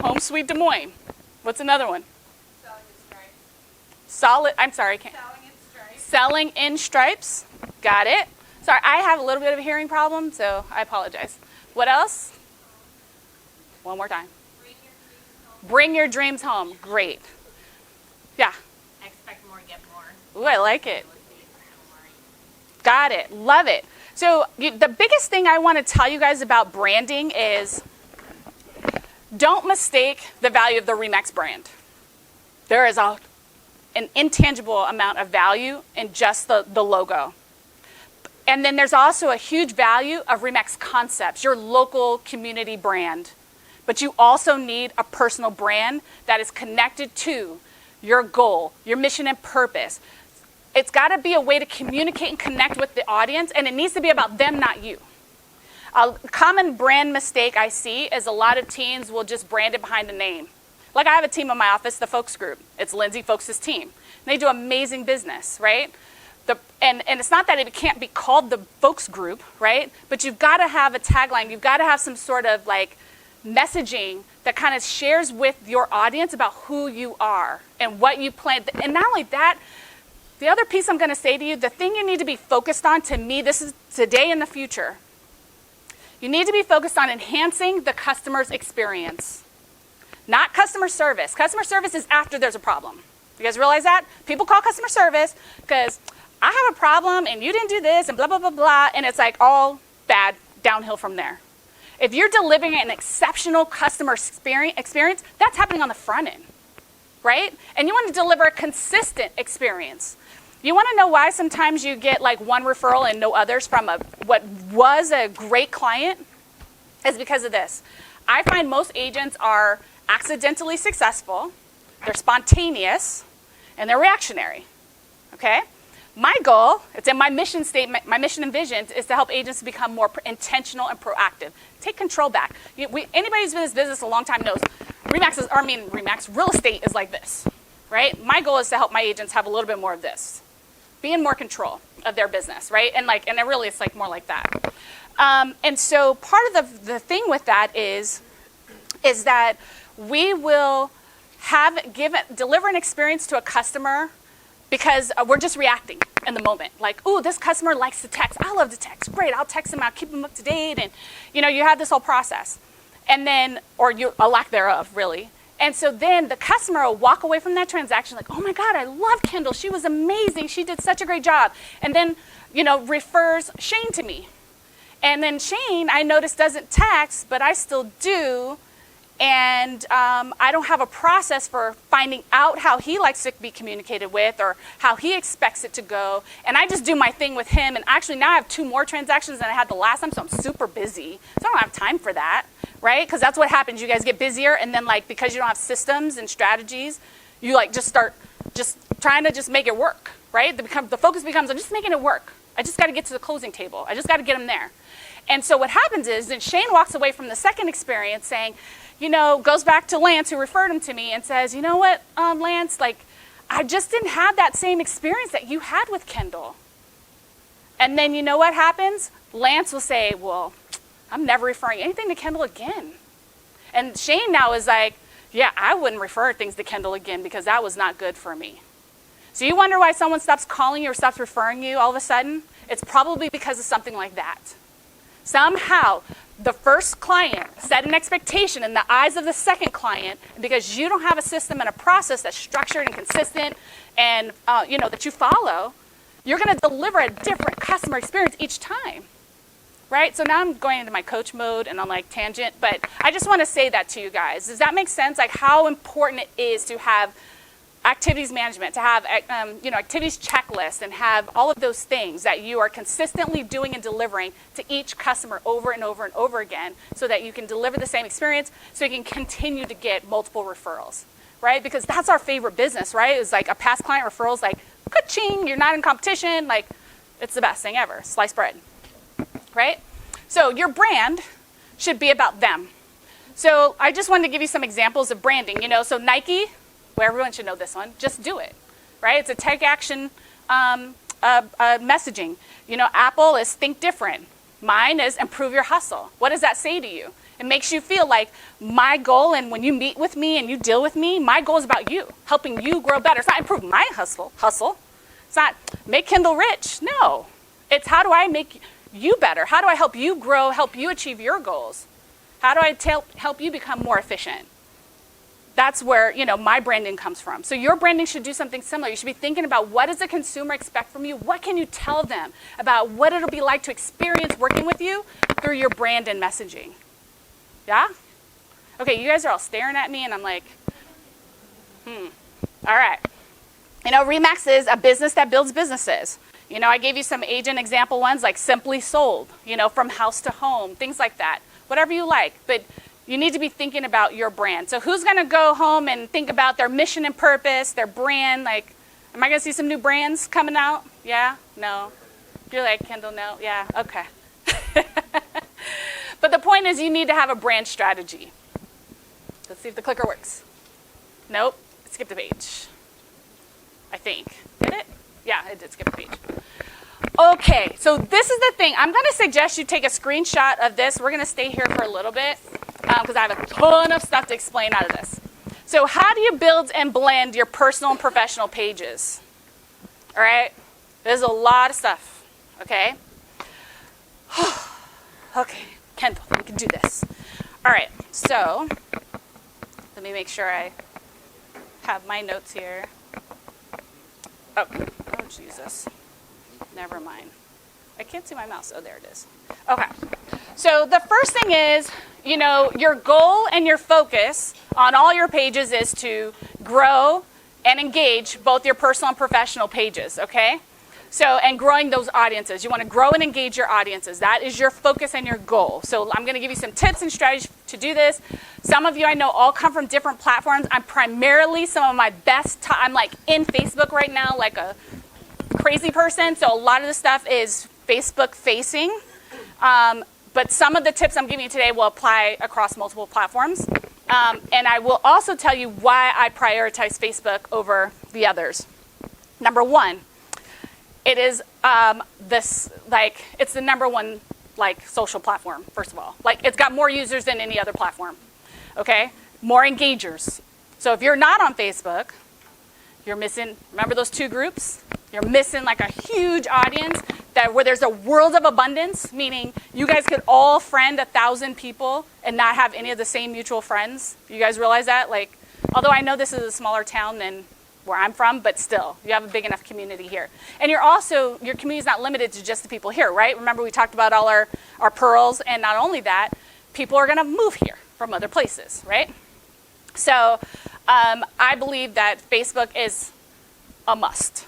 Home Sweet Des Moines. What's another one? I'm sorry. Selling in Stripes. Got it. Sorry, I have a little bit of a hearing problem, so I apologize. What else? One more time. Bring your dreams home. Great. Yeah. Expect more, get more. Ooh, I like it. Got it. Love it. So the biggest thing I want to tell you guys about branding is don't mistake the value of the RE/MAX brand. There is an intangible amount of value in just the logo. And then there's also a huge value of RE/MAX Concepts, your local community brand. But you also need a personal brand that is connected to your goal, your mission and purpose. It's got to be a way to communicate and connect with the audience, and it needs to be about them, not you. A common brand mistake I see is a lot of teens will just brand it behind a name. Like I have a team in my office, the Folks Group. It's Lindsay Folks' team. And they do amazing business, right? And it's not that it can't be called the Folks Group, right? But you've got to have a tagline. You've got to have some sort of like messaging that kind of shares with your audience about who you are and what you plan. And not only that, the other piece I'm going to say to you, the thing you need to be focused on, to me, this is today and the future. You need to be focused on enhancing the customer's experience, not customer service. Customer service is after there's a problem. You guys realize that? People call customer service because I have a problem and you didn't do this and blah, blah, blah, blah. And it's like all bad downhill from there. If you're delivering an exceptional customer experience, that's happening on the front end, right? And you want to deliver a consistent experience. You want to know why sometimes you get like one referral and no others from what was a great client? Is because of this. I find most agents are accidentally successful, they're spontaneous, and they're reactionary, okay? My goal, it's in my mission statement, my mission and vision, is to help agents become more intentional and proactive. Take control back. Anybody who's been in this business a long time knows RE/MAX real estate is like this, right? My goal is to help my agents have a little bit more of this. Be in more control of their business, right? And it really is like more like that. And so part of the thing with that is that we will deliver an experience to a customer because we're just reacting in the moment. Like, ooh, this customer likes to text. I love to text. Great, I'll text them. I'll keep them up to date. And, you have this whole process. And then, or a lack thereof, really. And so then the customer will walk away from that transaction like, oh my God, I love Kendall. She was amazing. She did such a great job. And then, refers Shane to me. And then Shane, I notice, doesn't text, but I still do. and I don't have a process for finding out how he likes to be communicated with or how he expects it to go. And I just do my thing with him. And actually now I have 2 more transactions than I had the last time, so I'm super busy. So I don't have time for that, right? Because that's what happens. You guys get busier, and then like because you don't have systems and strategies, you like just start just trying to just make it work, right? The focus becomes, I'm just making it work. I just got to get to the closing table. I just got to get him there. And so what happens is that Shane walks away from the second experience saying, goes back to Lance, who referred him to me, and says, you know what, Lance, like, I just didn't have that same experience that you had with Kendall. And then you know what happens? Lance will say, well, I'm never referring anything to Kendall again. And Shane now is like, yeah, I wouldn't refer things to Kendall again because that was not good for me. So you wonder why someone stops calling you or stops referring you all of a sudden? It's probably because of something like that. Somehow, the first client set an expectation in the eyes of the second client, and because you don't have a system and a process that's structured and consistent and that you follow, you're going to deliver a different customer experience each time, right? So now I'm going into my coach mode and I'm like tangent, but I just want to say that to you guys. Does that make sense? Like how important it is to have activities management, to have activities checklist, and have all of those things that you are consistently doing and delivering to each customer over and over and over again, so that you can deliver the same experience, so you can continue to get multiple referrals, right? Because that's our favorite business, right? It's like a past client referrals, like ka-ching, you're not in competition, like it's the best thing ever, sliced bread, right? So your brand should be about them. So I just wanted to give you some examples of branding. So Nike, well, everyone should know this one. Just do it, right? It's a take action messaging. Apple is think different. Mine is improve your hustle. What does that say to you? It makes you feel like my goal, and when you meet with me and you deal with me, my goal is about you, helping you grow better. It's not improve my hustle. It's not make Kendall rich. No. It's how do I make you better? How do I help you grow, help you achieve your goals? How do I help you become more efficient? That's where, my branding comes from. So your branding should do something similar. You should be thinking about what does the consumer expect from you? What can you tell them about what it'll be like to experience working with you through your brand and messaging? Yeah? Okay, you guys are all staring at me and I'm like, All right. RE/MAX is a business that builds businesses. I gave you some agent example ones like Simply Sold, from house to home, things like that. Whatever you like, but you need to be thinking about your brand. So who's going to go home and think about their mission and purpose, their brand? Like, am I going to see some new brands coming out? Yeah? No? You're like, Kendall, no? Yeah? Okay. But the point is you need to have a brand strategy. Let's see if the clicker works. Nope. It skipped a page. I think. Did it? Yeah, it did skip a page. Okay, so this is the thing. I'm going to suggest you take a screenshot of this. We're going to stay here for a little bit because I have a ton of stuff to explain out of this. So how do you build and blend your personal and professional pages? All right? There's a lot of stuff, okay? Okay, Kendall, we can do this. All right, so let me make sure I have my notes here. Oh, Jesus. Never mind. I can't see my mouse. Oh, there it is. Okay. So the first thing is, your goal and your focus on all your pages is to grow and engage both your personal and professional pages, okay? So, and growing those audiences. You want to grow and engage your audiences. That is your focus and your goal. So I'm going to give you some tips and strategies to do this. Some of you I know all come from different platforms. I'm primarily some of my best, I'm like in Facebook right now, like a crazy person. So a lot of the stuff is Facebook facing. But some of the tips I'm giving you today will apply across multiple platforms. And I will also tell you why I prioritize Facebook over the others. Number one, it is it's the number one social platform, first of all. It's got more users than any other platform. Okay? More engagers. So if you're not on Facebook, you're missing, remember those 2 groups? You're missing a huge audience where there's a world of abundance, meaning you guys could all friend 1,000 people and not have any of the same mutual friends. You guys realize that? Although I know this is a smaller town than where I'm from, but still, you have a big enough community here. And your community is not limited to just the people here, right? Remember we talked about all our pearls, and not only that, people are going to move here. from other places, right? So I believe that Facebook is a must.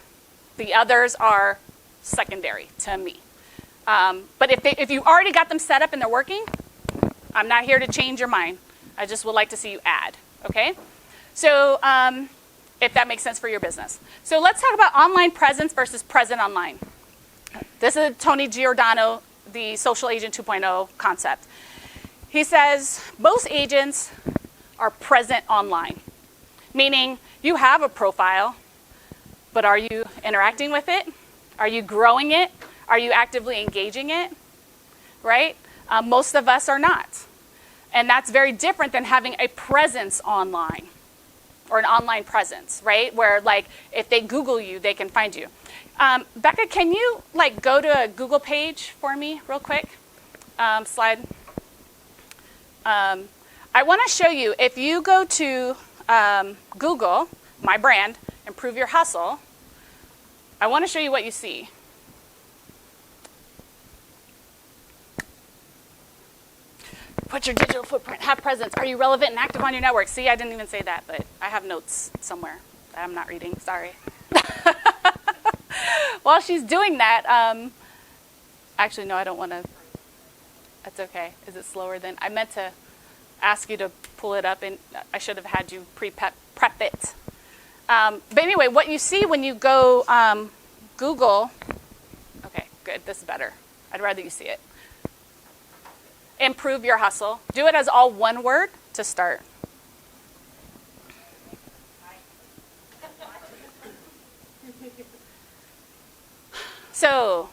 The others are secondary to me. But if you already got them set up and they're working, I'm not here to change your mind. I just would like to see you add, okay? So if that makes sense for your business. So let's talk about online presence versus present online. This is Tony Giordano, the Social Agent 2.0 concept. He says most agents are present online, meaning you have a profile, but are you interacting with it? Are you growing it? Are you actively engaging it? Right? Most of us are not. And that's very different than having a presence online or an online presence, right? Where like if they Google you, they can find you. Becca, can you like go to a Google page for me real quick? Slide. I want to show you, if you go to Google, my brand, Improve Your Hustle, I want to show you what you see. Put your digital footprint, have presence. Are you relevant and active on your network? See, I didn't even say that, but I have notes somewhere that I'm not reading, sorry. While she's doing that, actually, no, I don't want to, that's okay. Is it slower than, I meant to ask you to pull it up, and I should have had you prep it. But anyway, what you see when you go Google, okay, good, this is better. I'd rather you see it. Improve Your Hustle. Do it as all one word to start. So,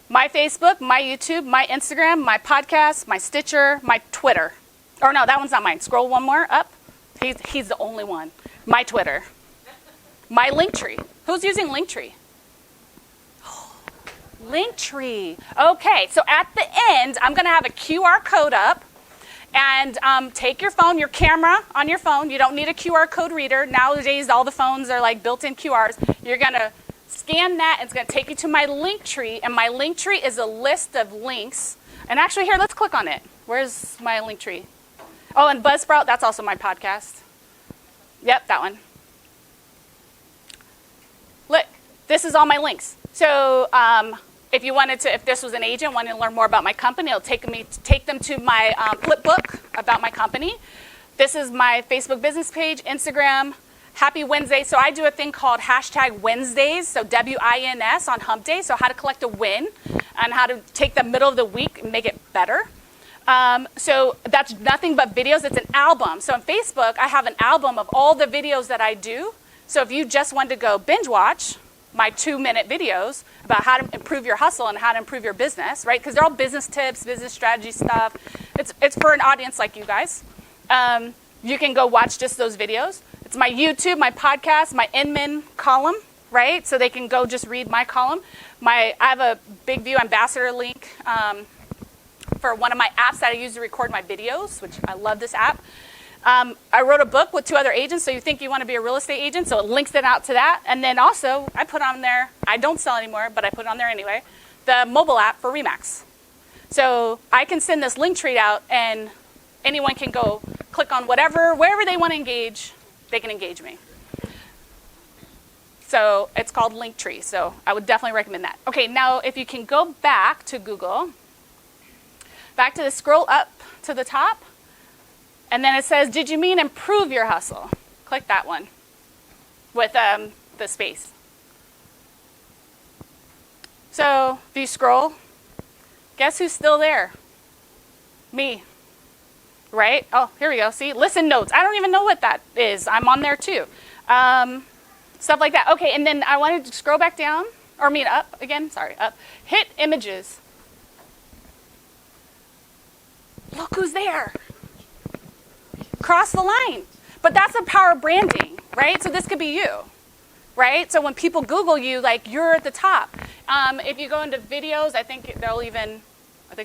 my Facebook, my YouTube, my Instagram, my podcast, my Stitcher, my Twitter. Or no, that one's not mine. Scroll one more up. He's the only one. My Twitter. My Linktree. Who's using Linktree? Linktree. Okay, so at the end, I'm going to have a QR code up. And take your phone, your camera on your phone. You don't need a QR code reader. Nowadays, all the phones are like built-in QRs. You're going to scan that, and it's going to take you to my Linktree. And my Linktree is a list of links. And actually, here, let's click on it. Where's my Linktree? Oh, and Buzzsprout, that's also my podcast. Yep, that one. Look, this is all my links. So if you wanted to, if this was an agent wanting to learn more about my company, it'll take them to my flip book about my company. This is my Facebook business page, Instagram, Happy Wednesday. So I do a thing called hashtag Wednesdays, so WINS on Hump Day, so how to collect a win and how to take the middle of the week and make it better. So that's nothing but videos. It's an album. So on Facebook, I have an album of all the videos that I do. So if you just wanted to go binge watch my 2-minute videos about how to improve your hustle and how to improve your business, right? Because they're all business tips, business strategy stuff. It's for an audience like you guys. You can go watch just those videos. It's my YouTube, my podcast, my Inman column, right? So they can go just read my column. I have a Big View Ambassador link for one of my apps that I use to record my videos, which I love this app. I wrote a book with 2 other agents, so you think you want to be a real estate agent, so it links it out to that. And then also, I put on there, I don't sell anymore, but I put it on there anyway, the mobile app for Remax. So I can send this link tree out, and anyone can go click on wherever they want to engage, they can engage me. So it's called Linktree, so I would definitely recommend that. Okay, now if you can go back to Google, back to the scroll up to the top, and then it says, did you mean improve your hustle? Click that one with the space. So if you scroll, guess who's still there? Me, right? Oh, here we go. See, listen notes. I don't even know what that is. I'm on there too. Stuff like that. Okay, and then I wanted to scroll back down, up again. Sorry, up. Hit images. Look who's there. Cross the line. But that's the power of branding, right? So this could be you, right? So when people Google you, like, you're at the top. If you go into videos, I think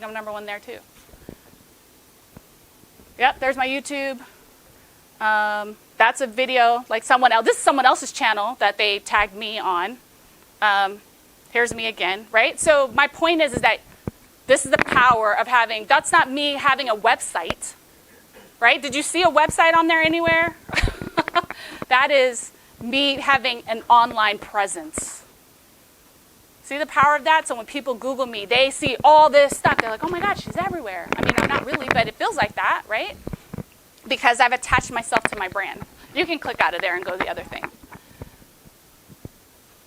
I'm number 1 there too. Yep, there's my YouTube. That's a video, like someone else. This is someone else's channel that they tagged me on. Here's me again, right? So my point is that this is the power of that's not me having a website. right? Did you see a website on there anywhere? That is me having an online presence. See the power of that? So when people Google me, they see all this stuff. They're like, oh my God, she's everywhere. I mean, I'm not really, but it feels like that, right? Because I've attached myself to my brand. You can click out of there and go to the other thing.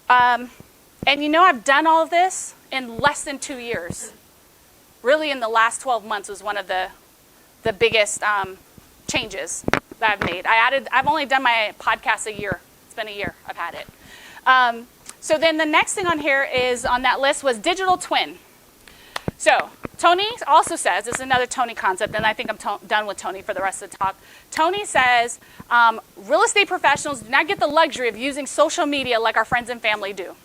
And you know, I've done all of this in less than 2 years. Really, in the last 12 months was one of the biggest changes that I've made. I've only done my podcast a year. It's been a year I've had it. So then the next thing on here is on that list was digital twin. So Tony also says, this is another Tony concept, and I think I'm done with Tony for the rest of the talk. Tony says, real estate professionals do not get the luxury of using social media like our friends and family do.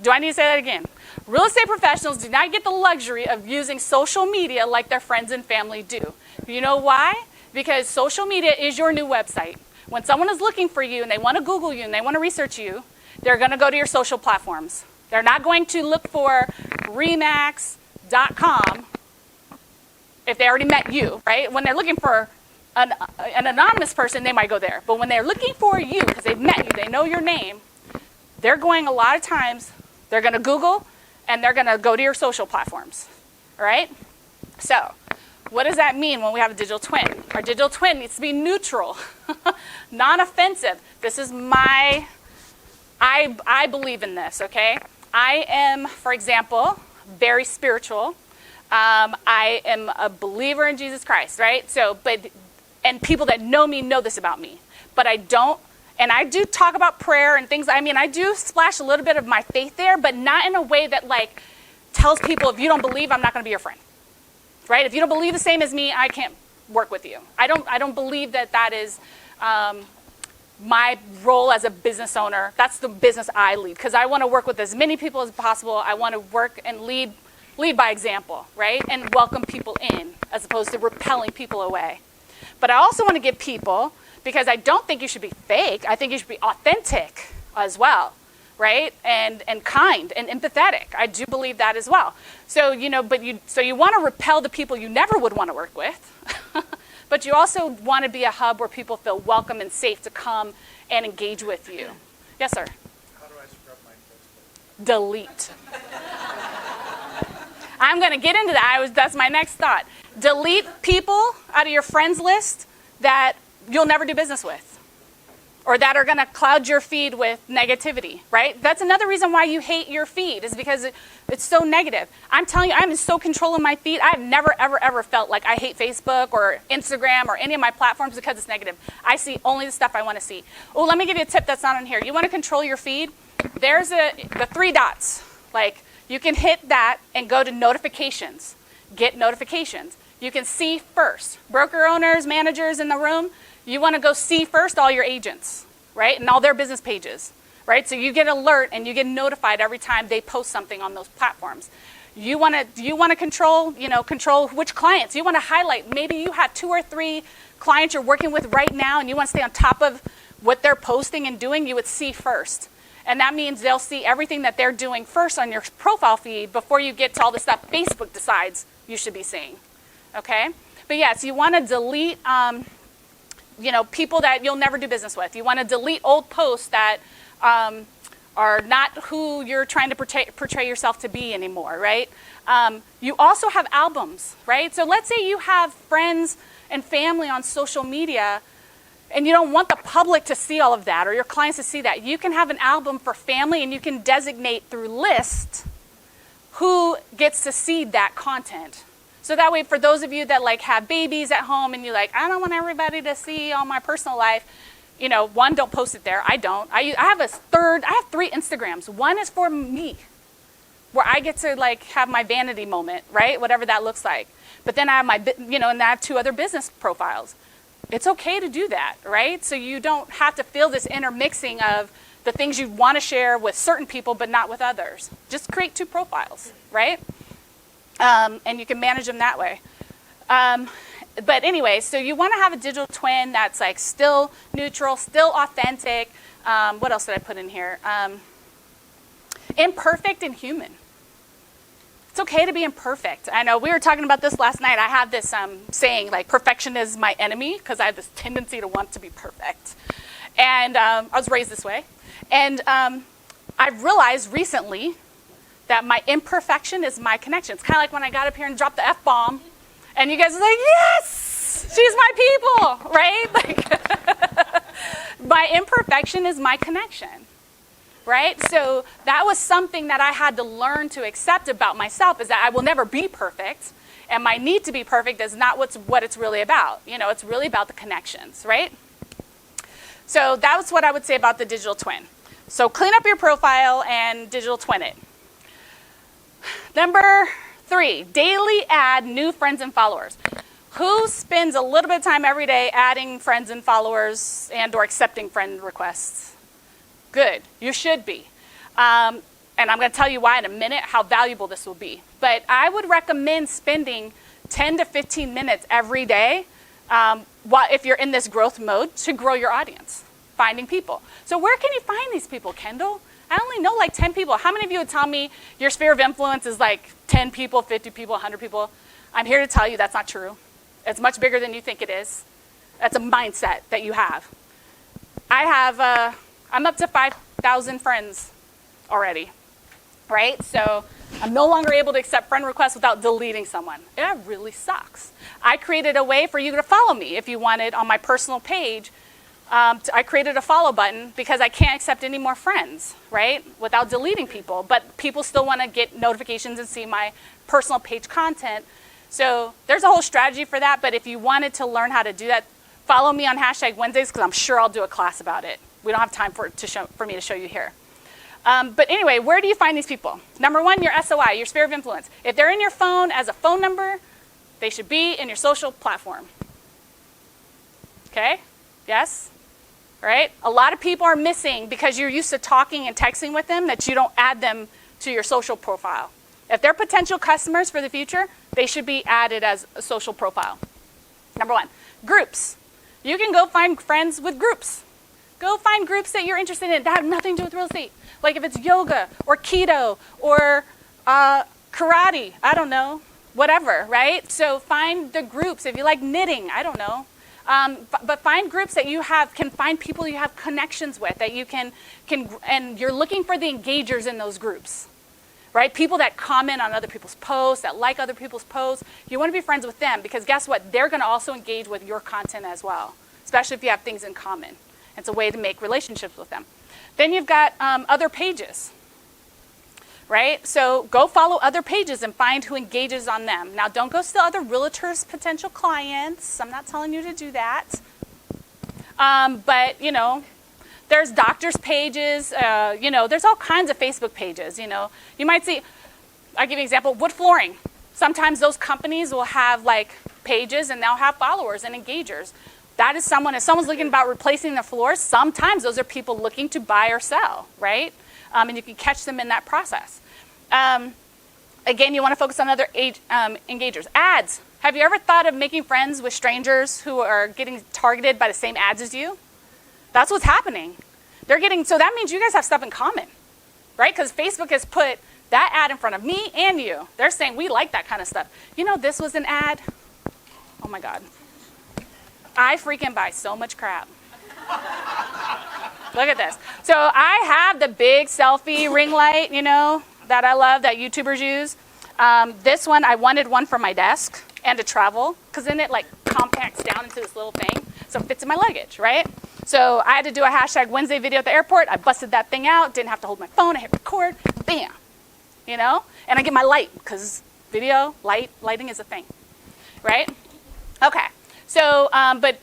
Do I need to say that again? Real estate professionals do not get the luxury of using social media like their friends and family do. You know why? Because social media is your new website. When someone is looking for you and they want to Google you and they want to research you, they're going to go to your social platforms. They're not going to look for remax.com if they already met you, right? When they're looking for an anonymous person, they might go there. But when they're looking for you because they've met you, they know your name, they're going a lot of times, they're going to Google and they're going to go to your social platforms, all right? So what does that mean when we have a digital twin? Our digital twin needs to be neutral, non-offensive. This is I believe in this, okay? I am, for example, very spiritual. I am a believer in Jesus Christ, right? And people that know me know this about me. But I don't, and I do talk about prayer and things. I mean, I do splash a little bit of my faith there, but not in a way that like tells people, if you don't believe, I'm not going to be your friend, right? If you don't believe the same as me, I can't work with you. I don't believe that is my role as a business owner. That's the business I lead, because I want to work with as many people as possible. I want to work and lead by example, right? And welcome people in as opposed to repelling people away. But I also want to give people, because I don't think you should be fake. I think you should be authentic as well, right? And kind and empathetic. I do believe that as well. So, you know, so you want to repel the people you never would want to work with. But you also want to be a hub where people feel welcome and safe to come and engage with you. Yes, sir? How do I scrub my Facebook? Delete. I'm going to get into that. That's my next thought. Delete people out of your friends list that you'll never do business with, or that are going to cloud your feed with negativity, right? That's another reason why you hate your feed, is because it's so negative. I'm telling you, I'm in so control of my feed. I've never, ever, ever felt like I hate Facebook or Instagram or any of my platforms because it's negative. I see only the stuff I want to see. Oh, let me give you a tip that's not on here. You want to control your feed? There's the 3 dots. Like, you can hit that and go to notifications. Get notifications. You can see first. Broker owners, managers in the room, you want to go see first all your agents, right? And all their business pages, right? So you get alert and you get notified every time they post something on those platforms. You want to control which clients. You want to highlight. Maybe you have 2 or 3 clients you're working with right now and you want to stay on top of what they're posting and doing. You would see first. And that means they'll see everything that they're doing first on your profile feed before you get to all the stuff Facebook decides you should be seeing, okay? But yes, you want to delete people that you'll never do business with. You want to delete old posts that are not who you're trying to portray yourself to be anymore, right? You also have albums, right? So let's say you have friends and family on social media and you don't want the public to see all of that or your clients to see that. You can have an album for family and you can designate through list who gets to see that content. So that way, for those of you that like have babies at home and you're like, I don't want everybody to see all my personal life, one, don't post it there. I don't. I have 3 Instagrams. One is for me, where I get to like have my vanity moment, right? Whatever that looks like. But then I have and I have 2 other business profiles. It's okay to do that, right? So you don't have to feel this intermixing of the things you want to share with certain people, but not with others. Just create 2 profiles, right? And you can manage them that way. But anyway, so you want to have a digital twin that's like still neutral, still authentic. What else did I put in here? Imperfect and human. It's okay to be imperfect. I know we were talking about this last night. I have this saying, like, perfection is my enemy, because I have this tendency to want to be perfect. And I was raised this way. And I've realized recently that my imperfection is my connection. It's kind of like when I got up here and dropped the F-bomb, and you guys are like, yes, she's my people, right? Like, my imperfection is my connection, right? So that was something that I had to learn to accept about myself, is that I will never be perfect, and my need to be perfect is not what it's really about. You know, it's really about the connections, right? So that's what I would say about the digital twin. So clean up your profile and digital twin it. Number 3, daily add new friends and followers. Who spends a little bit of time every day adding friends and followers and or accepting friend requests? Good, you should be. And I'm going to tell you why in a minute, how valuable this will be. But I would recommend spending 10 to 15 minutes every day if you're in this growth mode to grow your audience, finding people. So where can you find these people, Kendall? I only know like 10 people. How many of you would tell me your sphere of influence is like 10 people, 50 people, 100 people? I'm here to tell you that's not true. It's much bigger than you think it is. That's a mindset that you have. I'm up to 5,000 friends already, right? So I'm no longer able to accept friend requests without deleting someone. It really sucks. I created a way for you to follow me if you wanted on my personal page. I created a follow button because I can't accept any more friends, right, without deleting people. But people still want to get notifications and see my personal page content. So there's a whole strategy for that. But if you wanted to learn how to do that, follow me on #Wednesdays, because I'm sure I'll do a class about it. We don't have time for me to show you here. But anyway, where do you find these people? Number 1, your SOI, your sphere of influence. If they're in your phone as a phone number, they should be in your social platform. Okay? Yes? Right? A lot of people are missing because you're used to talking and texting with them that you don't add them to your social profile. If they're potential customers for the future, they should be added as a social profile. Number 1, groups. You can go find friends with groups. Go find groups that you're interested in that have nothing to do with real estate. Like if it's yoga or keto or karate, I don't know, whatever, right? So find the groups. If you like knitting, I don't know. But find groups that you can find people you have connections with, that you can, and you're looking for the engagers in those groups, right? People that comment on other people's posts, that like other people's posts. You want to be friends with them because guess what? They're going to also engage with your content as well, especially if you have things in common. It's a way to make relationships with them. Then you've got other pages, right? So go follow other pages and find who engages on them. Now, don't go steal other realtors' potential clients. I'm not telling you to do that. But, you know, there's doctors' pages. You know, there's all kinds of Facebook pages, you know. You might see, I'll give you an example, wood flooring. Sometimes those companies will have, like, pages and they'll have followers and engagers. That is if someone's looking about replacing the floors, sometimes those are people looking to buy or sell, right? And you can catch them in that process. Again, you want to focus on other engagers. Ads. Have you ever thought of making friends with strangers who are getting targeted by the same ads as you? That's what's happening. So that means you guys have stuff in common, right? Because Facebook has put that ad in front of me and you. They're saying we like that kind of stuff. You know, this was an ad. Oh my God. I freaking buy so much crap. Look at this. So I have the big selfie ring light, you know, that I love, that YouTubers use. This one, I wanted one for my desk and to travel, because then it like compacts down into this little thing, so it fits in my luggage, right? So I had to do a #Wednesday video at the airport. I busted that thing out, didn't have to hold my phone, I hit record, bam, you know? And I get my light, because lighting is a thing, right? Okay. So, but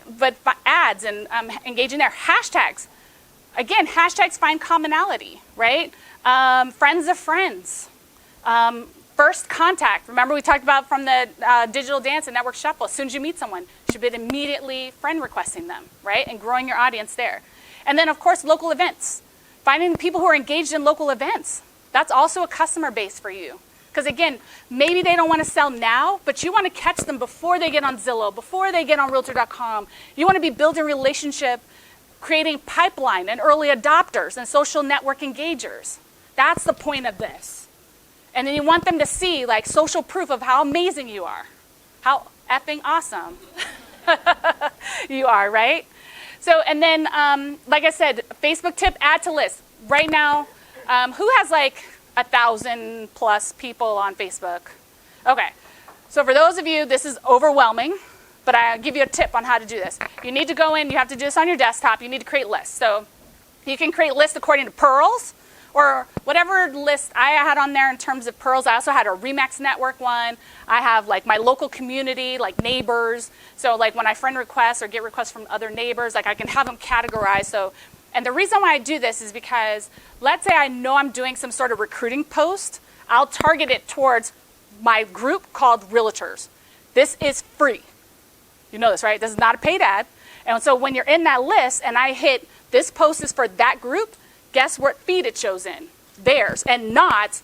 ads and engaging there. Hashtags. Again, hashtags find commonality, right? Friends of friends. First contact. Remember we talked about from the digital dance and network shuffle. As soon as you meet someone, you should be immediately friend requesting them, right? And growing your audience there. And then, of course, local events. Finding people who are engaged in local events. That's also a customer base for you. Because again, maybe they don't want to sell now, but you want to catch them before they get on Zillow, before they get on Realtor.com. You want to be building relationship, creating pipeline and early adopters and social network engagers. That's the point of this. And then you want them to see like social proof of how amazing you are, how effing awesome you are, right? So, and then, like I said, Facebook tip, add to list. Right now, who has like 1,000 plus people on Facebook? Okay, so for those of you, this is overwhelming, but I'll give you a tip on how to do this. You need to go in, you have to do this on your desktop, you need to create lists. So you can create lists according to pearls, or whatever list I had on there in terms of pearls. I also had a Remax Network one. I have like my local community, like neighbors. So like when I friend requests or get requests from other neighbors, like I can have them categorized. So, and the reason why I do this is because let's say I know I'm doing some sort of recruiting post, I'll target it towards my group called Realtors. This is free. You know this, right? This is not a paid ad. And so when you're in that list and I hit this post is for that group, guess what feed it shows in? Theirs, and not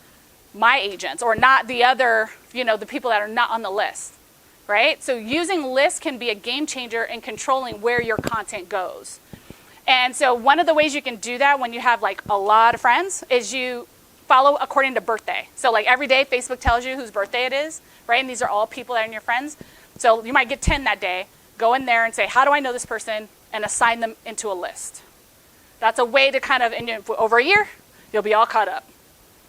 my agents or not the other, the people that are not on the list, right? So using lists can be a game changer in controlling where your content goes. And so one of the ways you can do that when you have like a lot of friends is you follow according to birthday. So like every day Facebook tells you whose birthday it is, right? And these are all people that are in your friends. So you might get 10 that day. Go in there and say, how do I know this person? And assign them into a list. That's a way to kind of, over a year, you'll be all caught up.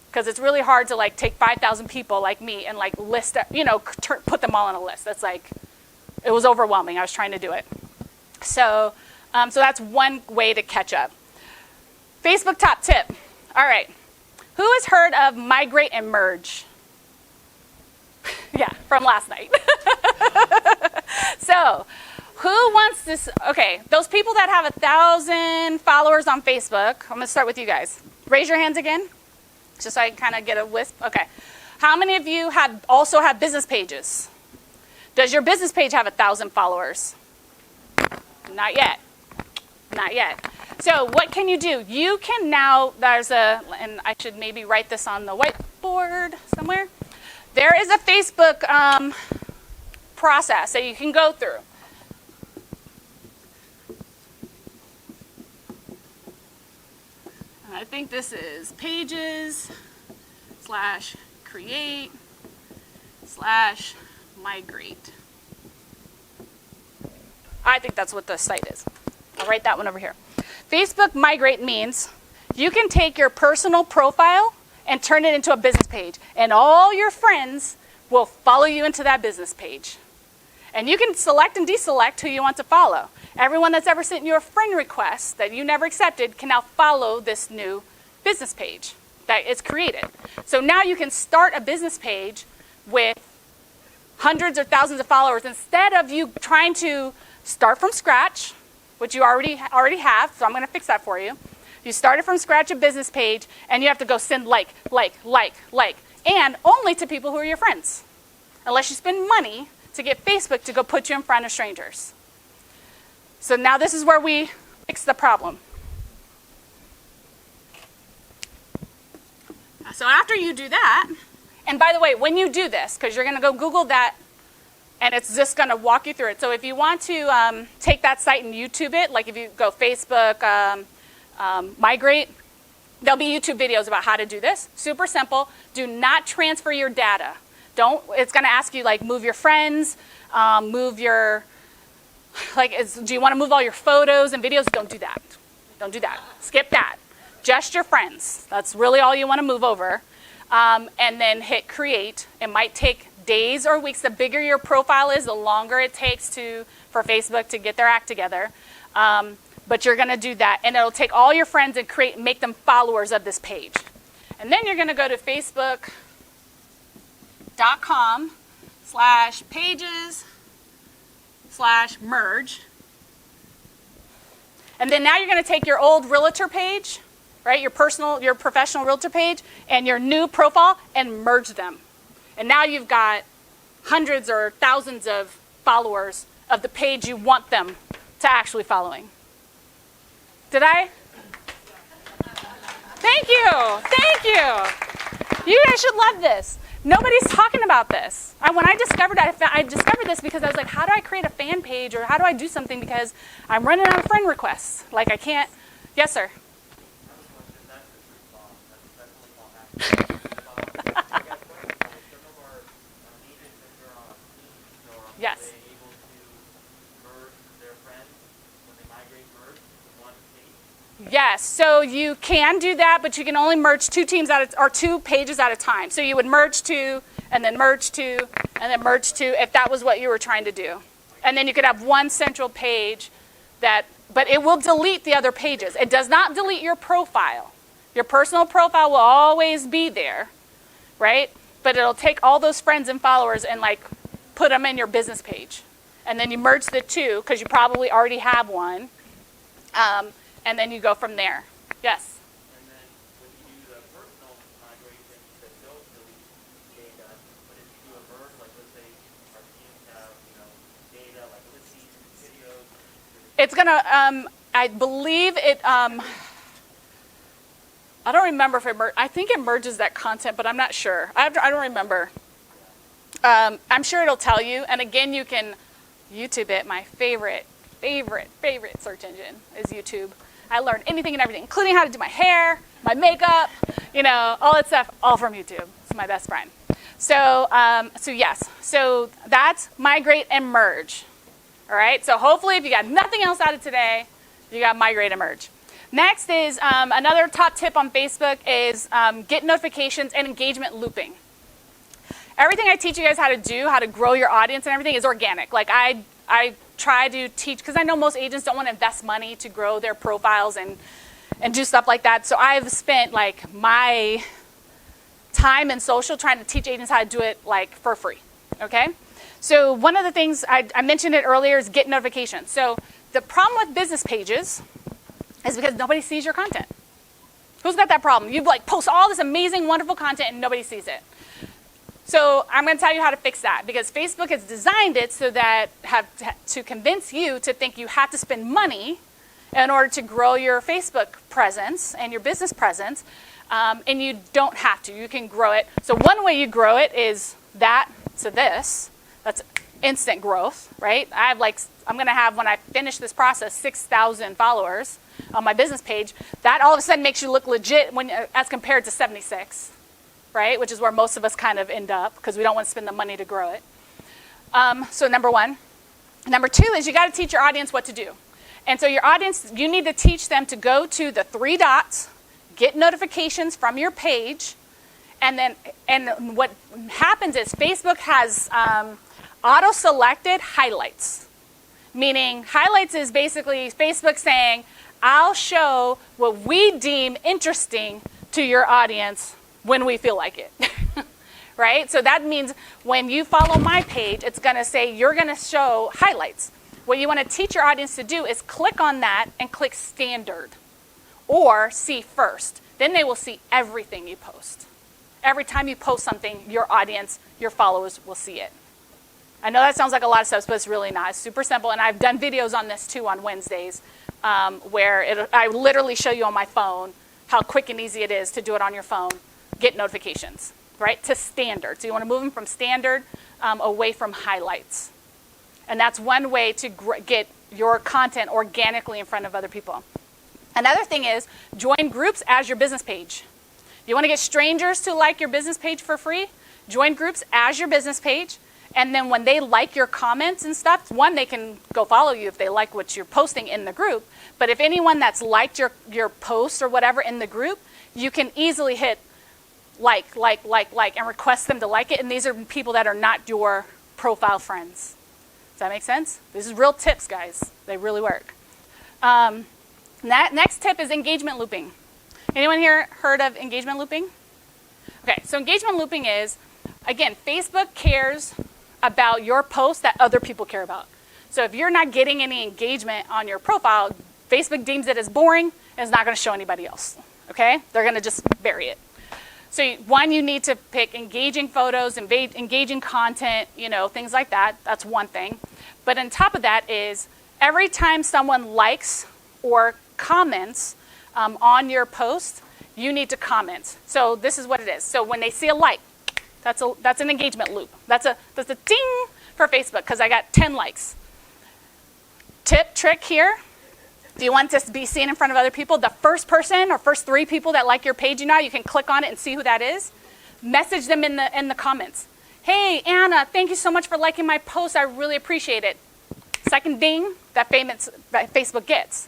Because it's really hard to like take 5,000 people like me and like list, put them all on a list. That's like, it was overwhelming. I was trying to do it. So that's one way to catch up. Facebook top tip. All right. Who has heard of Migrate and Merge? Yeah, from last night. So, who wants this? Okay, those people that have 1,000 followers on Facebook, I'm going to start with you guys. Raise your hands again, just so I can kind of get a wisp. Okay. How many of you also have business pages? Does your business page have 1,000 followers? Not yet. Not yet. So what can you do? You can now, and I should maybe write this on the whiteboard somewhere. There is a Facebook process that you can go through. I think this is pages/create/migrate. I think that's what the site is. I'll write that one over here. Facebook Migrate means you can take your personal profile and turn it into a business page, and all your friends will follow you into that business page. And you can select and deselect who you want to follow. Everyone that's ever sent you a friend request that you never accepted can now follow this new business page that is created. So now you can start a business page with hundreds or thousands of followers instead of you trying to start from scratch, which you already have, so I'm going to fix that for you. You started from scratch a business page, and you have to go send like, and only to people who are your friends, unless you spend money to get Facebook to go put you in front of strangers. So now this is where we fix the problem. So after you do that, and by the way, when you do this, because you're going to go Google that, and it's just going to walk you through it. So if you want to take that site and YouTube it, like if you go Facebook, Migrate, there'll be YouTube videos about how to do this. Super simple. Do not transfer your data. It's going to ask you like move your friends, do you want to move all your photos and videos? Don't do that. Don't do that. Skip that. Just your friends. That's really all you want to move over. And then hit create. It might take days or weeks. The bigger your profile is, the longer it takes for Facebook to get their act together. But you're going to do that, and it'll take all your friends and make them followers of this page. And then you're going to go to facebook.com/pages/merge. And then now you're going to take your old realtor page, right, your professional realtor page, and your new profile and merge them. And now you've got hundreds or thousands of followers of the page you want them to actually following. Did I? Thank you. Thank you. You guys should love this. Nobody's talking about this. When I discovered that, I discovered this because I was like, how do I create a fan page or how do I do something because I'm running out of friend requests. Like I can't. Yes, sir. Yes. Are they able to merge their friends when they migrate merge to one page? Yes, so you can do that, but you can only merge 2 teams or 2 pages at a time. So you would merge 2, and then merge 2, and then merge 2, if that was what you were trying to do. And then you could have one central page but it will delete the other pages. It does not delete your profile. Your personal profile will always be there, right? But it'll take all those friends and followers and like put them in your business page. And then you merge the 2, because you probably already have one. And then you go from there. Yes? And then when you do the personal migration, you said don't delete data. But if you do a merge, like let's say our teams have, data like listings, videos. It's going to, I believe it, I don't remember if I think it merges that content, but I'm not sure. I don't remember. I'm sure it'll tell you. And again, you can YouTube it. My favorite search engine is YouTube. I learned anything and everything, including how to do my hair, my makeup, all that stuff, all from YouTube. It's my best friend. So yes. So that's migrate and merge. All right. So hopefully, if you got nothing else out of today, you got migrate and merge. Next is another top tip on Facebook is get notifications and engagement looping. Everything I teach you guys how to do, how to grow your audience and everything is organic. Like I try to teach, because I know most agents don't want to invest money to grow their profiles and do stuff like that. So I've spent like my time in social trying to teach agents how to do it like for free, okay? So one of the things, I mentioned it earlier, is get notifications. So the problem with business pages is because nobody sees your content. Who's got that problem? You like post all this amazing, wonderful content and nobody sees it. So I'm going to tell you how to fix that, because Facebook has designed it so that to convince you to think you have to spend money in order to grow your Facebook presence and your business presence, and you don't have to. You can grow it. So one way you grow it is that to this. That's instant growth, right? I'm going to have, when I finish this process, 6,000 followers on my business page. That all of a sudden makes you look legit as compared to 76. Right, which is where most of us kind of end up, because we don't want to spend the money to grow it. So number 1. Number 2 is you got to teach your audience what to do. And so your audience, you need to teach them to go to the 3 dots, get notifications from your page, and what happens is Facebook has auto-selected highlights. Meaning highlights is basically Facebook saying, I'll show what we deem interesting to your audience when we feel like it, right? So that means when you follow my page, it's going to say you're going to show highlights. What you want to teach your audience to do is click on that and click standard or see first. Then they will see everything you post. Every time you post something, your audience, your followers will see it. I know that sounds like a lot of steps, but it's really not. It's super simple. And I've done videos on this too on Wednesdays where I literally show you on my phone how quick and easy it is to do it on your phone. Get notifications, right, to standard. So you want to move them from standard away from highlights. And that's one way to get your content organically in front of other people. Another thing is join groups as your business page. You want to get strangers to like your business page for free? Join groups as your business page. And then when they like your comments and stuff, one, they can go follow you if they like what you're posting in the group. But if anyone that's liked your post or whatever in the group, you can easily hit like, and request them to like it. And these are people that are not your profile friends. Does that make sense? This is real tips, guys. They really work. Next tip is engagement looping. Anyone here heard of engagement looping? Okay, so engagement looping is, again, Facebook cares about your post that other people care about. So if you're not getting any engagement on your profile, Facebook deems it as boring and is not going to show anybody else. Okay? They're going to just bury it. So one, you need to pick engaging photos, engaging content, things like that. That's one thing. But on top of that is every time someone likes or comments on your post, you need to comment. So this is what it is. So when they see a like, that's an engagement loop. That's a ding for Facebook because I got 10 likes. Trick here. Do you want this to be seen in front of other people? The first person or first 3 people that like your page, you can click on it and see who that is. Message them in the comments. Hey, Anna, thank you so much for liking my post. I really appreciate it. Second ding that Facebook gets.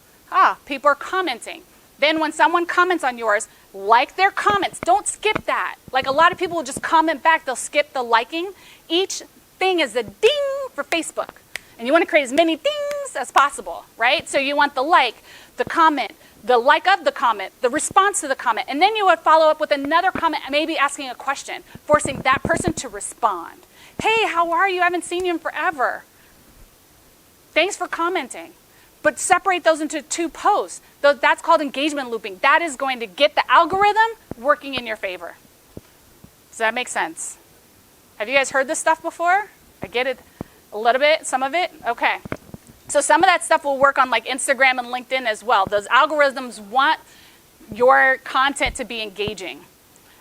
People are commenting. Then when someone comments on yours, like their comments. Don't skip that. Like a lot of people will just comment back. They'll skip the liking. Each thing is a ding for Facebook. And you want to create as many dings as possible, right? So you want the like, the comment, the like of the comment, the response to the comment. And then you would follow up with another comment, maybe asking a question, forcing that person to respond. Hey, how are you? I haven't seen you in forever. Thanks for commenting. But separate those into 2 posts. That's called engagement looping. That is going to get the algorithm working in your favor. Does that make sense? Have you guys heard this stuff before? I get it a little bit, some of it? Okay. So some of that stuff will work on like Instagram and LinkedIn as well. Those algorithms want your content to be engaging.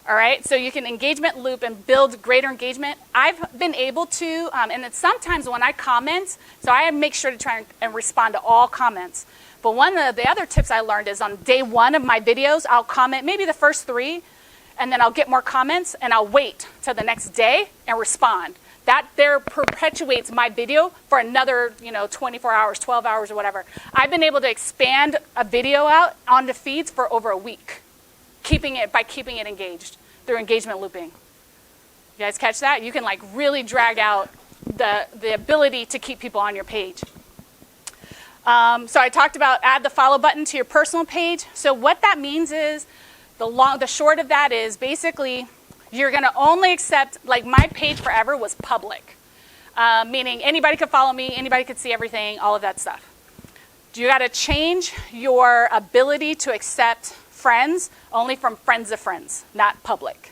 All right, so you can engagement loop and build greater engagement. I've been able to, and then sometimes when I comment, so I make sure to try and respond to all comments. But one of the other tips I learned is on day 1 of my videos, I'll comment maybe the first 3, and then I'll get more comments, and I'll wait till the next day and respond. That there perpetuates my video for another, 24 hours, 12 hours, or whatever. I've been able to expand a video out onto feeds for over a week. Keeping it engaged through engagement looping. You guys catch that? You can like really drag out the ability to keep people on your page. So I talked about add the follow button to your personal page. So what that means is the short of that is basically you're going to only accept, like my page forever was public, meaning anybody could follow me, anybody could see everything, all of that stuff. You got to change your ability to accept friends only from friends of friends, not public.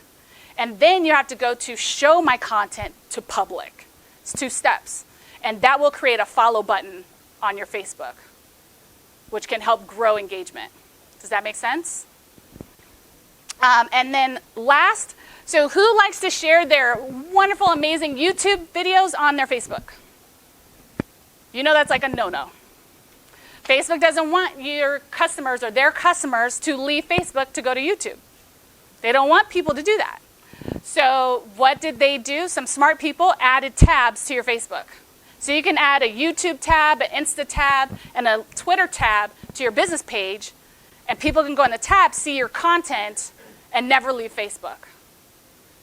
And then you have to go to show my content to public. It's 2 steps. And that will create a follow button on your Facebook, which can help grow engagement. Does that make sense? And then last, so who likes to share their wonderful, amazing YouTube videos on their Facebook? You know that's like a no-no. Facebook doesn't want your customers or their customers to leave Facebook to go to YouTube. They don't want people to do that. So what did they do? Some smart people added tabs to your Facebook. So you can add a YouTube tab, an Insta tab, and a Twitter tab to your business page, and people can go in the tab, see your content, and never leave Facebook.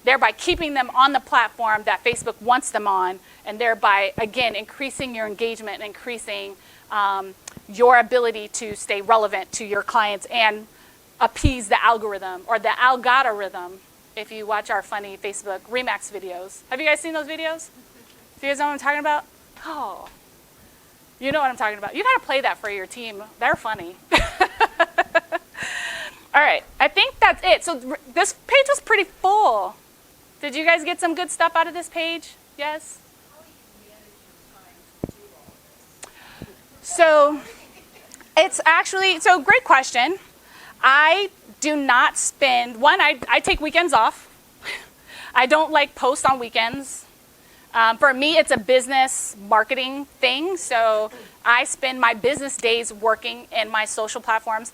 Thereby keeping them on the platform that Facebook wants them on, and thereby, again, increasing your engagement and increasing your ability to stay relevant to your clients and appease the algorithm or the algorithm if you watch our funny Facebook Remax videos. Have you guys seen those videos? Do you guys know what I'm talking about? Oh, you know what I'm talking about. You got to play that for your team. They're funny. All right, I think that's it. So this page was pretty full. Did you guys get some good stuff out of this page? Yes? So it's actually, so great question. I do not spend, I take weekends off. I don't like post on weekends. For me, it's a business marketing thing. So I spend my business days working in my social platforms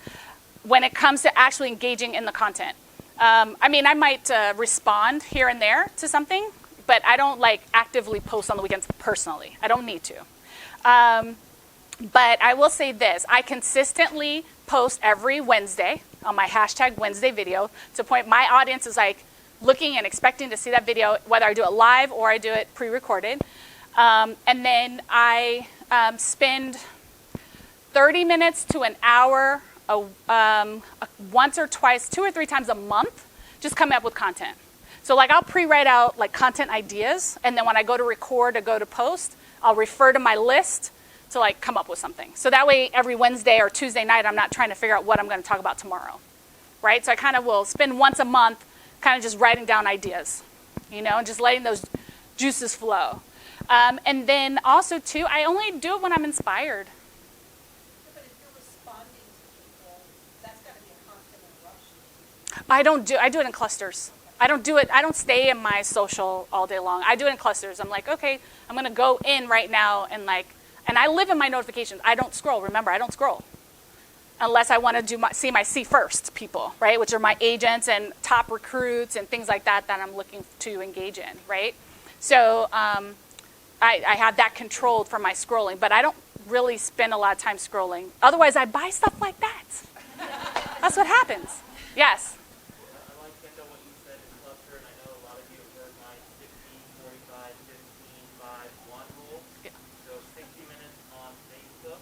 when it comes to actually engaging in the content. I might respond here and there to something, but I don't like actively post on the weekends personally. I don't need to. But I will say this, I consistently post every Wednesday on my hashtag Wednesday video to the point my audience is like looking and expecting to see that video, whether I do it live or I do it pre-recorded. And then I spend 30 minutes to an hour once or twice, 2 or 3 times a month, just coming up with content. So like I'll pre-write out like content ideas, and then when I go to record or go to post, I'll refer to my list to like come up with something. So that way every Wednesday or Tuesday night, I'm not trying to figure out what I'm going to talk about tomorrow, right? So I kind of will spend once a month kind of just writing down ideas, and just letting those juices flow. And then also too, I only do it when I'm inspired. But if you're responding to people, that's got to be a constant interruption. I do it in clusters. I don't stay in my social all day long. I do it in clusters. I'm like, okay, I'm going to go in right now and I live in my notifications. I don't scroll. Remember, I don't scroll unless I want to see my see first people, right? Which are my agents and top recruits and things like that I'm looking to engage in, right? So I have that controlled for my scrolling, but I don't really spend a lot of time scrolling. Otherwise, I buy stuff like that. That's what happens. Yes. I like, Kendall, what you said in cluster, and I know a lot of you have heard my 16, 45, 15, 5, 1 rule. Yeah. So 60 minutes on Facebook,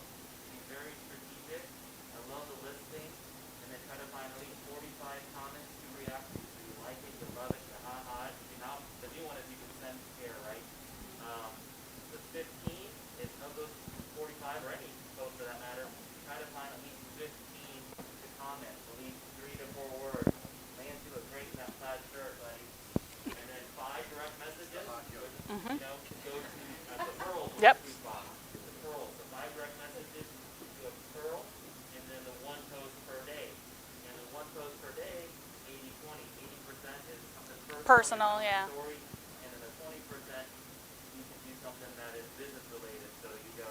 be very strategic. I love the listing, and then try to find at least 45 comments to react to. So you like it, you love it, you ha-ha. The new one is you can send care, right? The 15 is of those 45, or any post for that matter, try to find at least 15 to comment, at least 3 to 4 words. Man, you look great in that plaid shirt, buddy. And then 5 direct messages, which, go to the pearls. Yep. The pearls. So 5 direct messages to a pearl, and then the 1 post per day. And the 1 post per day, 80-20. 80% is something Personal, yeah. Story, and then the 20% you can do something that is business related. So you go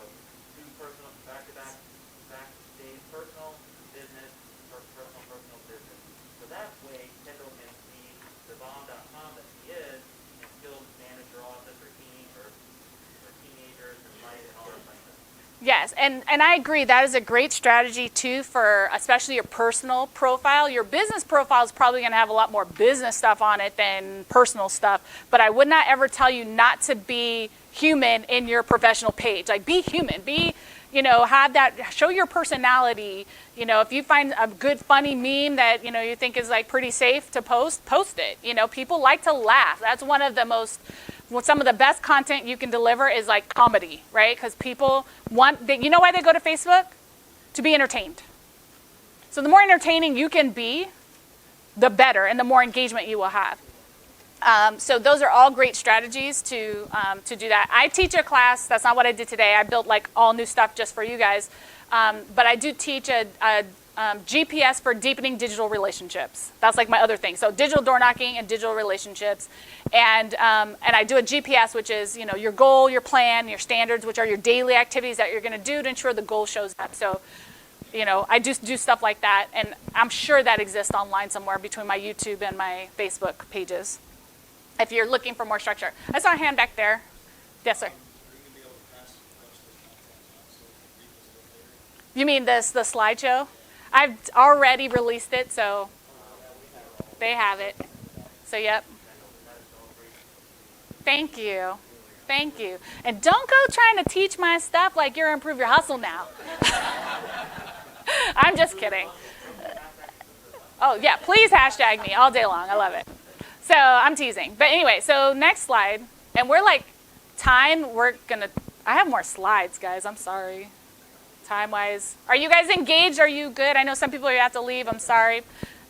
2 personal back days, personal, business, or personal, business. So that way, Kendall can see the bomb.com that she is and still manage her office or team or teenagers and light and all that kind of stuff. Yes, and I agree. That is a great strategy too for especially your personal profile. Your business profile is probably going to have a lot more business stuff on it than personal stuff. But I would not ever tell you not to be human in your professional page. Like, be human. Be, have that, show your personality. If you find a good funny meme that, you think is like pretty safe to post it. People like to laugh. That's one of the some of the best content you can deliver is like comedy, right? Because people you know why they go to Facebook? To be entertained. So the more entertaining you can be, the better, and the more engagement you will have. So those are all great strategies to do that. I teach a class. That's not what I did today. I built like all new stuff just for you guys. But I do teach a GPS for deepening digital relationships. That's like my other thing. So digital door knocking and digital relationships. And I do a GPS, which is, your goal, your plan, your standards, which are your daily activities that you're going to do to ensure the goal shows up. So, I do stuff like that. And I'm sure that exists online somewhere between my YouTube and my Facebook pages, if you're looking for more structure. I saw a hand back there. Yes, sir. You mean the slideshow? I've already released it, so they have it. So, yep. Thank you. Thank you. And don't go trying to teach my stuff like you're Improve Your Hustle now. I'm just kidding. Oh, yeah, please hashtag me all day long. I love it. So I'm teasing. But anyway, so next slide. And we're like, I have more slides, guys. I'm sorry. Time-wise. Are you guys engaged? Are you good? I know some people have to leave. I'm sorry.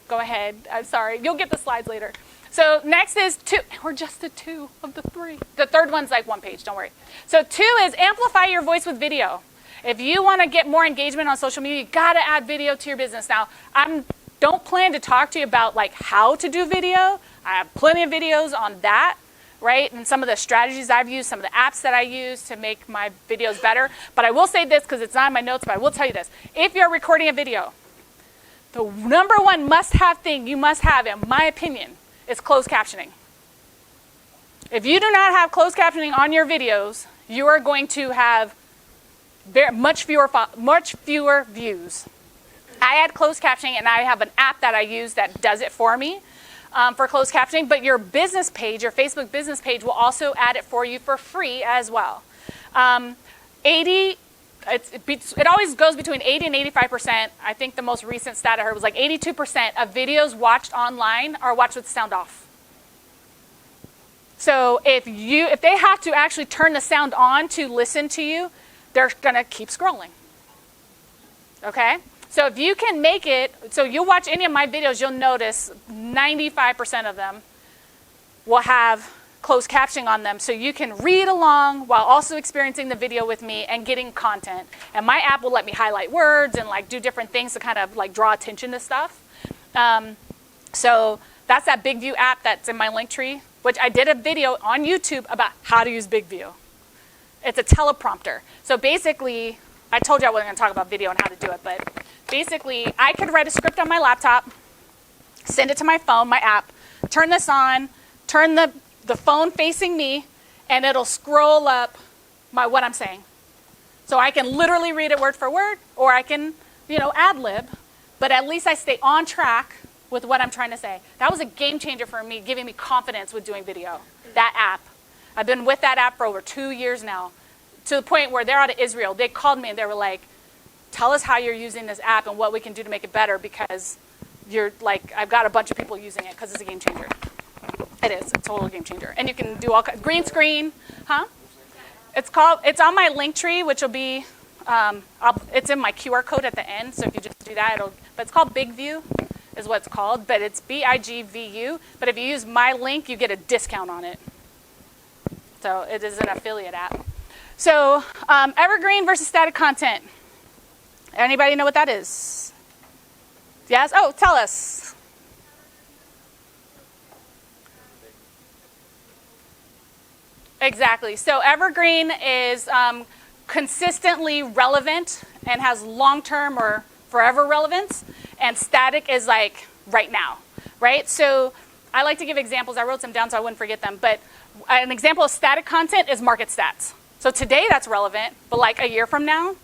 Go ahead. I'm sorry. You'll get the slides later. So next is 2. We're just at 2 of the 3. The third one's like 1 page. Don't worry. So 2 is amplify your voice with video. If you want to get more engagement on social media, you got to add video to your business. Now, I don't plan to talk to you about like how to do video. I have plenty of videos on that, right? And some of the strategies I've used, some of the apps that I use to make my videos better. But I will say this because it's not in my notes, but I will tell you this. If you're recording a video, the number 1 must-have thing you must have, in my opinion, is closed captioning. If you do not have closed captioning on your videos, you are going to have much fewer views. I add closed captioning, and I have an app that I use that does it for me for closed captioning. But your business page, your Facebook business page, will also add it for you for free as well. It always goes between 80 and 85%. I think the most recent stat I heard was like 82% of videos watched online are watched with the sound off. So if they have to actually turn the sound on to listen to you, they're going to keep scrolling. Okay? So if you can make it, so you'll watch any of my videos, you'll notice 95% of them will have closed captioning on them, so you can read along while also experiencing the video with me and getting content. And my app will let me highlight words and like do different things to kind of like draw attention to stuff. So that's that Big View app that's in my link tree, which I did a video on YouTube about how to use Big View. It's a teleprompter. So basically, I told you I wasn't going to talk about video and how to do it, but basically, I could write a script on my laptop, send it to my phone, my app, turn this on, turn the phone facing me, and it'll scroll up what I'm saying. So I can literally read it word for word, or I can, ad lib, but at least I stay on track with what I'm trying to say. That was a game changer for me, giving me confidence with doing video. That app. I've been with that app for over 2 years now, to the point where they're out of Israel. They called me and they were like, tell us how you're using this app and what we can do to make it better, because I've got a bunch of people using it because it's a game changer. It is a total game changer. And you can do all kinds, green screen, huh? It's on my link tree, which will be, it's in my QR code at the end. So if you just do that, but it's called BigVu is what it's called, but it's BIGVU. But if you use my link, you get a discount on it. So it is an affiliate app. So evergreen versus static content. Anybody know what that is? Yes? Oh, tell us. Exactly. So evergreen is consistently relevant and has long-term or forever relevance, and static is like right now, right? So I like to give examples. I wrote some down so I wouldn't forget them, but an example of static content is market stats. So today that's relevant, but like a year from now,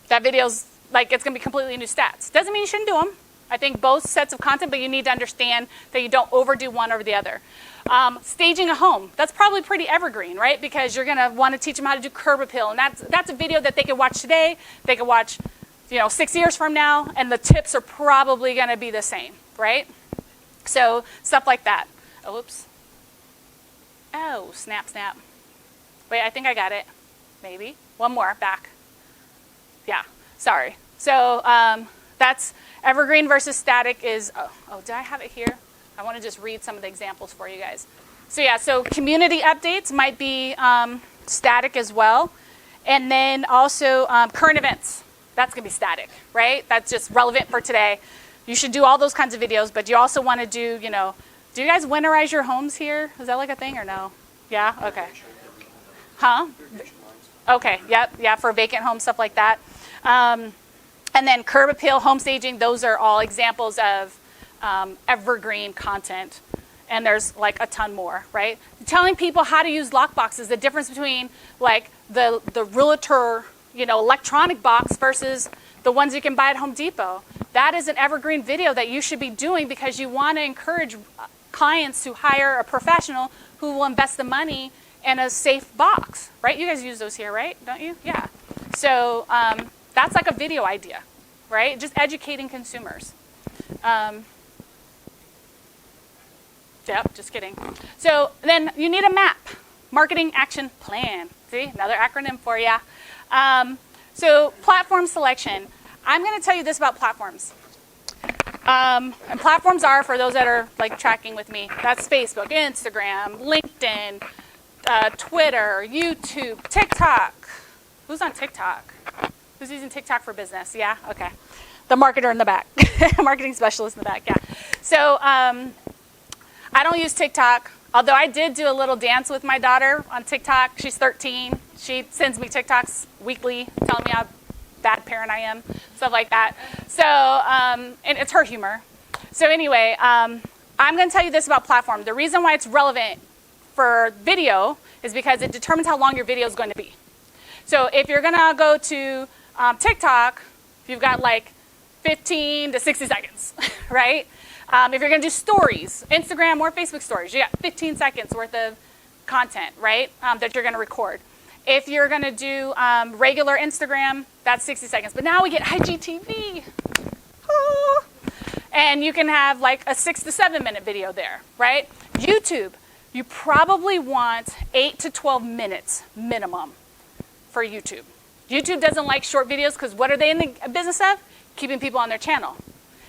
that video's like, it's going to be completely new stats. Doesn't mean you shouldn't do them. I think both sets of content, but you need to understand that you don't overdo one over the other. Staging a home, that's probably pretty evergreen, right? Because you're going to want to teach them how to do curb appeal, and that's a video that they can watch today, they can watch 6 years from now, and the tips are probably going to be the same, right? So stuff like that. Oh, oops. Oh, snap. Wait, I think I got it. Maybe. One more, back. Yeah, sorry. So that's evergreen versus static is, did I have it here? I want to just read some of the examples for you guys. So community updates might be static as well. And then also current events. That's going to be static, right? That's just relevant for today. You should do all those kinds of videos, but you also want to do, do you guys winterize your homes here? Is that like a thing or no? Yeah? Okay. Huh? Okay, yep, yeah, for vacant homes, stuff like that. And then curb appeal, home staging, those are all examples of evergreen content. And there's like a ton more, right? Telling people how to use lockboxes, the difference between like the realtor, electronic box versus the ones you can buy at Home Depot. That is an evergreen video that you should be doing because you want to encourage clients to hire a professional who will invest the money in a safe box, right? You guys use those here, right? Don't you? Yeah. So that's like a video idea, right? Just educating consumers. Yep, just kidding. So then you need a MAP, Marketing Action Plan. See, another acronym for you. So platform selection. I'm going to tell you this about platforms. And platforms are, for those that are like tracking with me, that's Facebook, Instagram, LinkedIn, Twitter, YouTube, TikTok. Who's on TikTok? Who's using TikTok for business? Yeah? Okay. The marketer in the back. Marketing specialist in the back, yeah. So I don't use TikTok, although I did do a little dance with my daughter on TikTok. She's 13. She sends me TikToks weekly telling me how bad parent I am, stuff like that. So, and it's her humor. So anyway, I'm going to tell you this about platform. The reason why it's relevant for video is because it determines how long your video is going to be. So if you're going to go to TikTok, you've got like 15 to 60 seconds, right? If you're going to do stories, Instagram or Facebook stories, you got 15 seconds worth of content, right, that you're going to record. If you're going to do regular Instagram, that's 60 seconds. But now we get IGTV. Oh. And you can have like a 6 to 7 minute video there, right? YouTube, you probably want 8 to 12 minutes minimum for YouTube. YouTube doesn't like short videos because what are they in the business of? Keeping people on their channel.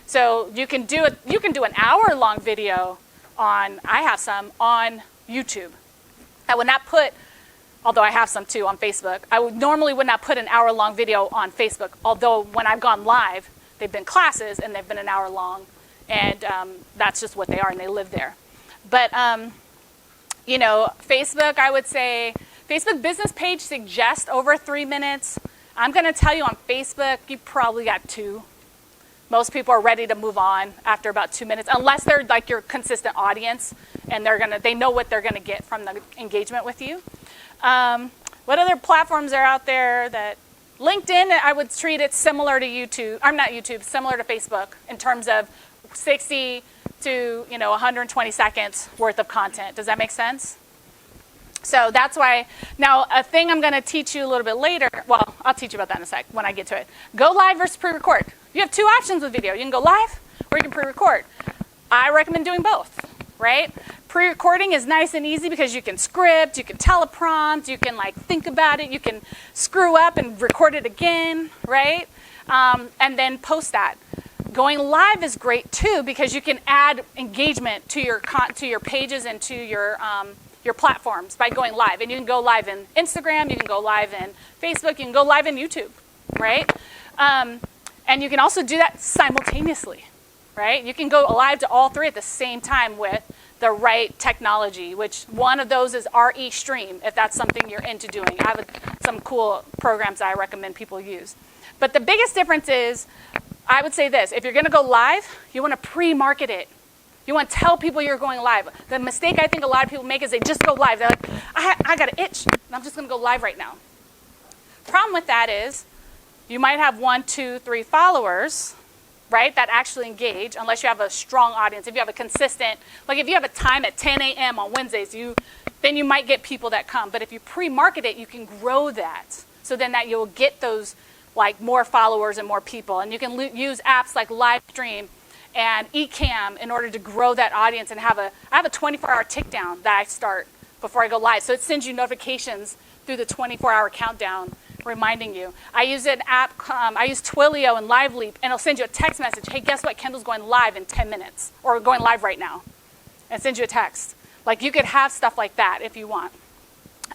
So you can do an hour-long video on, I have some, on YouTube. I would not put, although I have some too on Facebook, I would not put an hour-long video on Facebook, although when I've gone live, they've been classes and they've been an hour long, and that's just what they are and they live there. But, Facebook, I would say, Facebook business page suggests over 3 minutes. I'm going to tell you on Facebook, you probably got 2. Most people are ready to move on after about 2 minutes, unless they're like your consistent audience and they know what they're going to get from the engagement with you. What other platforms are out there that LinkedIn, I would treat it similar to YouTube. I'm not YouTube, similar to Facebook in terms of 60 to 120 seconds worth of content. Does that make sense? So that's why, now a thing I'm going to teach you a little bit later, well, I'll teach you about that in a sec when I get to it. Go live versus pre-record. You have two options with video. You can go live or you can pre-record. I recommend doing both, right? Pre-recording is nice and easy because you can script, you can teleprompt, you can like think about it, you can screw up and record it again, right? And then post that. Going live is great too because you can add engagement to your pages and to your platforms by going live. And you can go live in Instagram, you can go live in Facebook, you can go live in YouTube, right? And you can also do that simultaneously, right? You can go live to all three at the same time with the right technology, which one of those is RE Stream, if that's something you're into doing. I have some cool programs I recommend people use. But the biggest difference is, I would say this, if you're going to go live, you want to pre-market it. You want to tell people you're going live. The mistake I think a lot of people make is they just go live. They're like, I got an itch, and I'm just going to go live right now. Problem with that is you might have 1, 2, 3 followers, right, that actually engage, unless you have a strong audience. If you have a consistent, like if you have a time at 10 a.m. on Wednesdays, then you might get people that come. But if you pre-market it, you can grow that. So then that you'll get those like more followers and more people. And you can use apps like Livestream and Ecamm in order to grow that audience and I have a 24-hour tick down that I start before I go live. So it sends you notifications through the 24-hour countdown reminding you. I use an app, I use Twilio and LiveLeap, and it'll send you a text message. Hey, guess what? Kendall's going live in 10 minutes, or going live right now. And send you a text. Like you could have stuff like that if you want.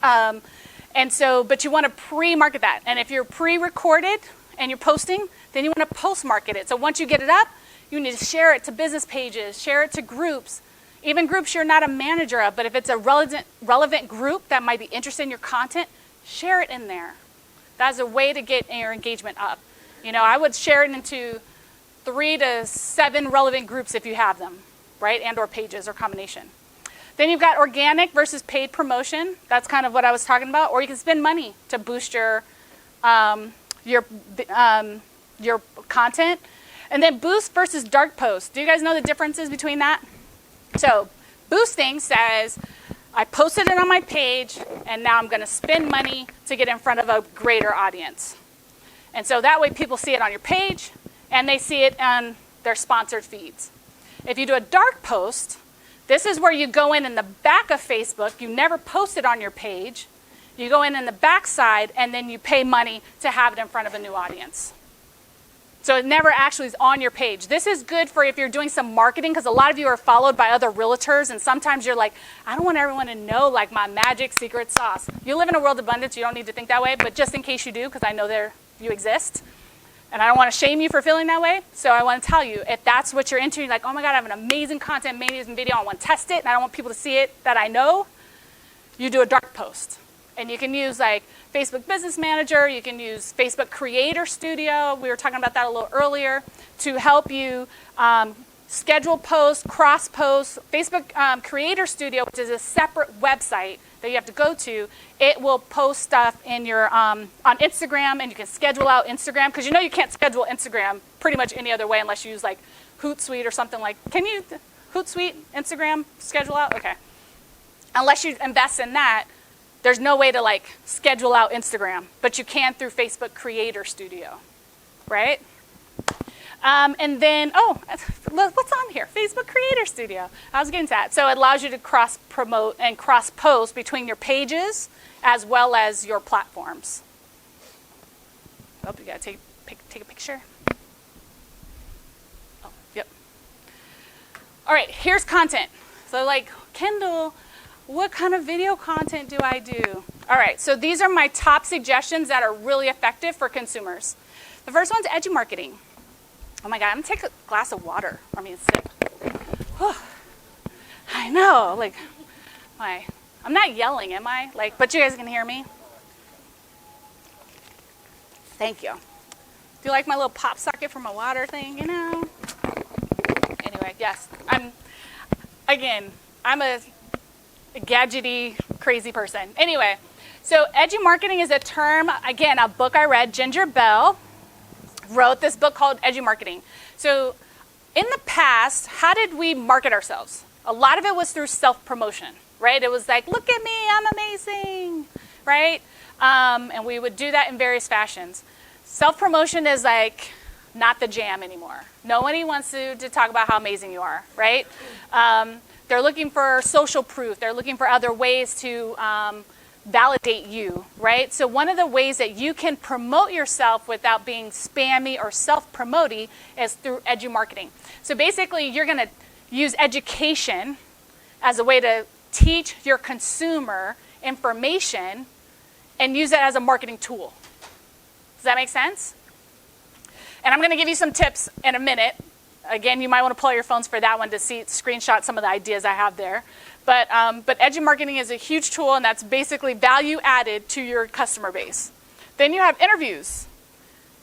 But you want to pre-market that. And if you're pre-recorded and you're posting, then you want to post-market it. So once you get it up, you need to share it to business pages, share it to groups, even groups you're not a manager of, but if it's a relevant group that might be interested in your content, share it in there. That's a way to get your engagement up. I would share it into 3 to 7 relevant groups if you have them, right? And or pages or combination. Then you've got organic versus paid promotion. That's kind of what I was talking about. Or you can spend money to boost your content. And then boost versus dark post. Do you guys know the differences between that? So boosting says, I posted it on my page, and now I'm going to spend money to get in front of a greater audience. And so that way people see it on your page, and they see it on their sponsored feeds. If you do a dark post, this is where you go in the back of Facebook. You never post it on your page. You go in the back side, and then you pay money to have it in front of a new audience. So it never actually is on your page. This is good for if you're doing some marketing, because a lot of you are followed by other realtors, and sometimes you're like, I don't want everyone to know like my magic secret sauce. You live in a world of abundance, you don't need to think that way, but just in case you do, because I know you exist, and I don't want to shame you for feeling that way, so I want to tell you, if that's what you're into, you're like, oh my God, I have an amazing content, amazing video, I want to test it, and I don't want people to see it that I know, you do a dark post. And you can use like Facebook Business Manager, you can use Facebook Creator Studio, we were talking about that a little earlier, to help you schedule posts, cross posts. Facebook Creator Studio, which is a separate website that you have to go to, it will post stuff in your on Instagram, and you can schedule out Instagram, because you can't schedule Instagram pretty much any other way unless you use like Hootsuite or something like, can you Hootsuite Instagram schedule out? Okay. Unless you invest in that, there's no way to like schedule out Instagram, but you can through Facebook Creator Studio, right? And then, what's on here? Facebook Creator Studio. I was getting to that. So it allows you to cross-promote and cross-post between your pages as well as your platforms. Oh, you got to take a picture. Oh, yep. All right, here's content. So like, Kendall, what kind of video content do I do? All right, so these are my top suggestions that are really effective for consumers. The first one's edgy marketing. Oh my God, I'm gonna take a glass of water. Sip. Whew. I know, like, I'm not yelling, am I? But you guys can hear me? Thank you. Do you like my little pop socket for my water thing, Anyway, yes, I'm a gadgety, crazy person. Anyway, So edu-marketing is a term, again, a book I read, Ginger Bell wrote this book called Edu-marketing. So in the past, how did we market ourselves? A lot of it was through self-promotion, right? It was like, look at me, I'm amazing, right? And we would do that in various fashions. Self-promotion is like not the jam anymore. Nobody wants to talk about how amazing you are, right? They're looking for social proof. They're looking for other ways to validate you, right? So one of the ways that you can promote yourself without being spammy or self-promoting is through edu-marketing. So basically, you're going to use education as a way to teach your consumer information and use it as a marketing tool. Does that make sense? And I'm going to give you some tips in a minute. Again, you might want to pull out your phones for that one to screenshot some of the ideas I have there. But edu-marketing is a huge tool, and that's basically value added to your customer base. Then you have interviews.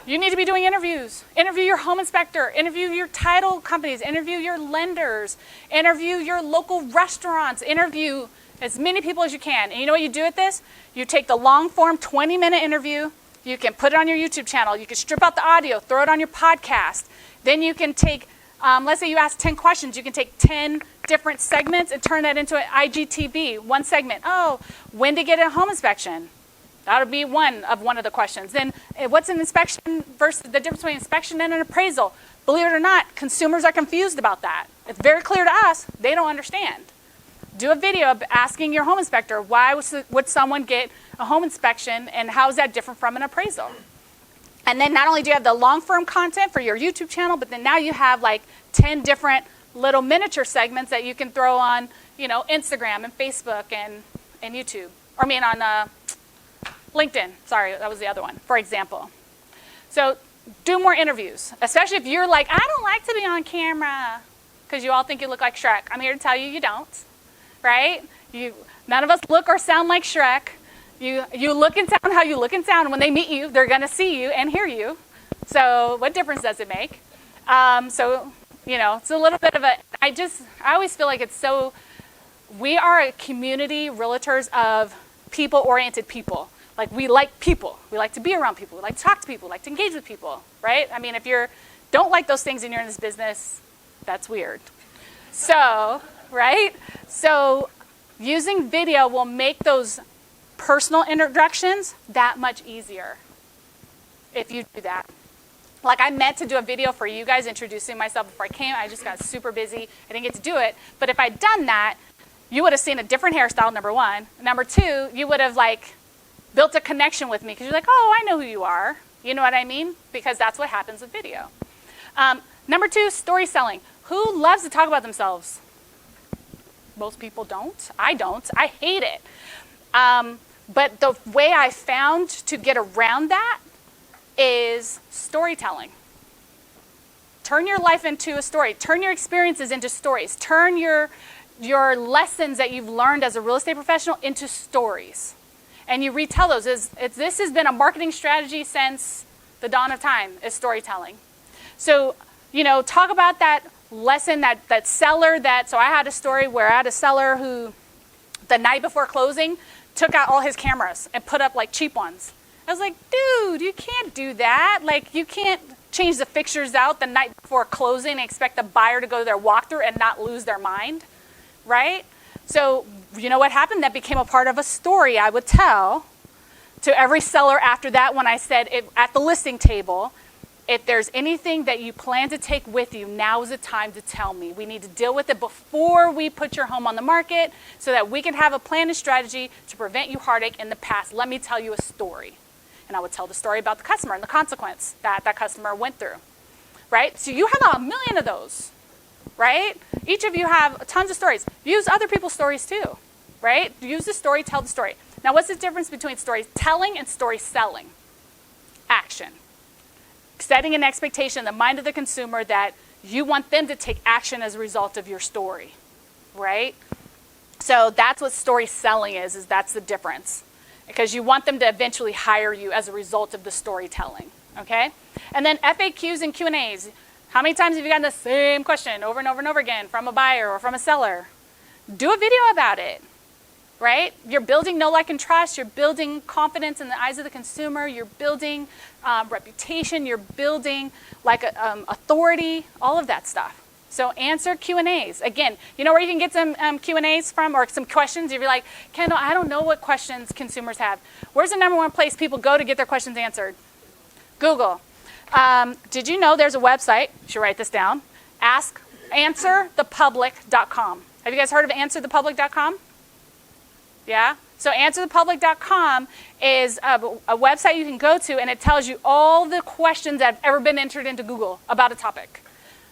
You need to be doing interviews. Interview your home inspector. Interview your title companies. Interview your lenders. Interview your local restaurants. Interview as many people as you can. And you know what you do with this? You take the long form 20-minute interview. You can put it on your YouTube channel. You can strip out the audio, throw it on your podcast. Then you can take, let's say you ask 10 questions. You can take 10 different segments and turn that into an IGTV, one segment. Oh, when to get a home inspection? That would be one of the questions. Then what's an inspection versus the difference between inspection and an appraisal? Believe it or not, consumers are confused about that. It's very clear to us. They don't understand. Do a video of asking your home inspector, why would someone get a home inspection and how is that different from an appraisal? And then not only do you have the long form content for your YouTube channel, but then now you have like 10 different little miniature segments that you can throw on, Instagram and Facebook and YouTube. Or on LinkedIn. Sorry, that was the other one, for example. So do more interviews, especially if you're like, I don't like to be on camera, because you all think you look like Shrek. I'm here to tell you, you don't, right? None of us look or sound like Shrek. You look and sound how you look and sound. And when they meet you, they're going to see you and hear you. So what difference does it make? It's a little bit of I always feel like we are a community, realtors of people-oriented people. Like, we like people. We like to be around people. We like to talk to people. We like to engage with people, right? I mean, if you don't like those things and you're in this business, that's weird. So, right? So using video will make those personal introductions that much easier if you do that. Like, I meant to do a video for you guys introducing myself before I came. I just got super busy. I didn't get to do it. But if I'd done that, you would have seen a different hairstyle, number one. Number two, you would have, built a connection with me because you're like, oh, I know who you are. You know what I mean? Because that's what happens with video. Number two, story selling. Who loves to talk about themselves? Most people don't. I don't. I hate it. But the way I found to get around that is storytelling. Turn your life into a story. Turn your experiences into stories. Turn your lessons that you've learned as a real estate professional into stories. And you retell those. This has been a marketing strategy since the dawn of time, is storytelling. So, talk about that lesson, that seller so I had a story where I had a seller who, the night before closing, took out all his cameras and put up cheap ones. I was like, dude, you can't do that. You can't change the fixtures out the night before closing and expect the buyer to go to their walkthrough and not lose their mind, right? So, you know what happened? That became a part of a story I would tell to every seller after that when I said at the listing table, if there's anything that you plan to take with you, now is the time to tell me. We need to deal with it before we put your home on the market so that we can have a plan and strategy to prevent you heartache in the past. Let me tell you a story. And I would tell the story about the customer and the consequence that customer went through, right? So you have 1 million of those, right? Each of you have tons of stories. Use other people's stories too, right? Use the story, tell the story. Now, what's the difference between storytelling and story selling? Action. Setting an expectation in the mind of the consumer that you want them to take action as a result of your story, right? So that's what story selling is that's the difference. Because you want them to eventually hire you as a result of the storytelling, okay? And then FAQs and Q&As. How many times have you gotten the same question over and over and over again from a buyer or from a seller? Do a video about it. right? You're building know, like, and trust. You're building confidence in the eyes of the consumer. You're building reputation. You're building like authority, all of that stuff. So answer Q&As. Again, you know where you can get some Q&As from or some questions? If you're like, Kendall, I don't know what questions consumers have. Where's the number one place people go to get their questions answered? Google. Did you know there's a website? You should write this down. Answerthepublic.com. Have you guys heard of answerthepublic.com? Yeah? So answerthepublic.com is a website you can go to, and it tells you all the questions that have ever been entered into Google about a topic.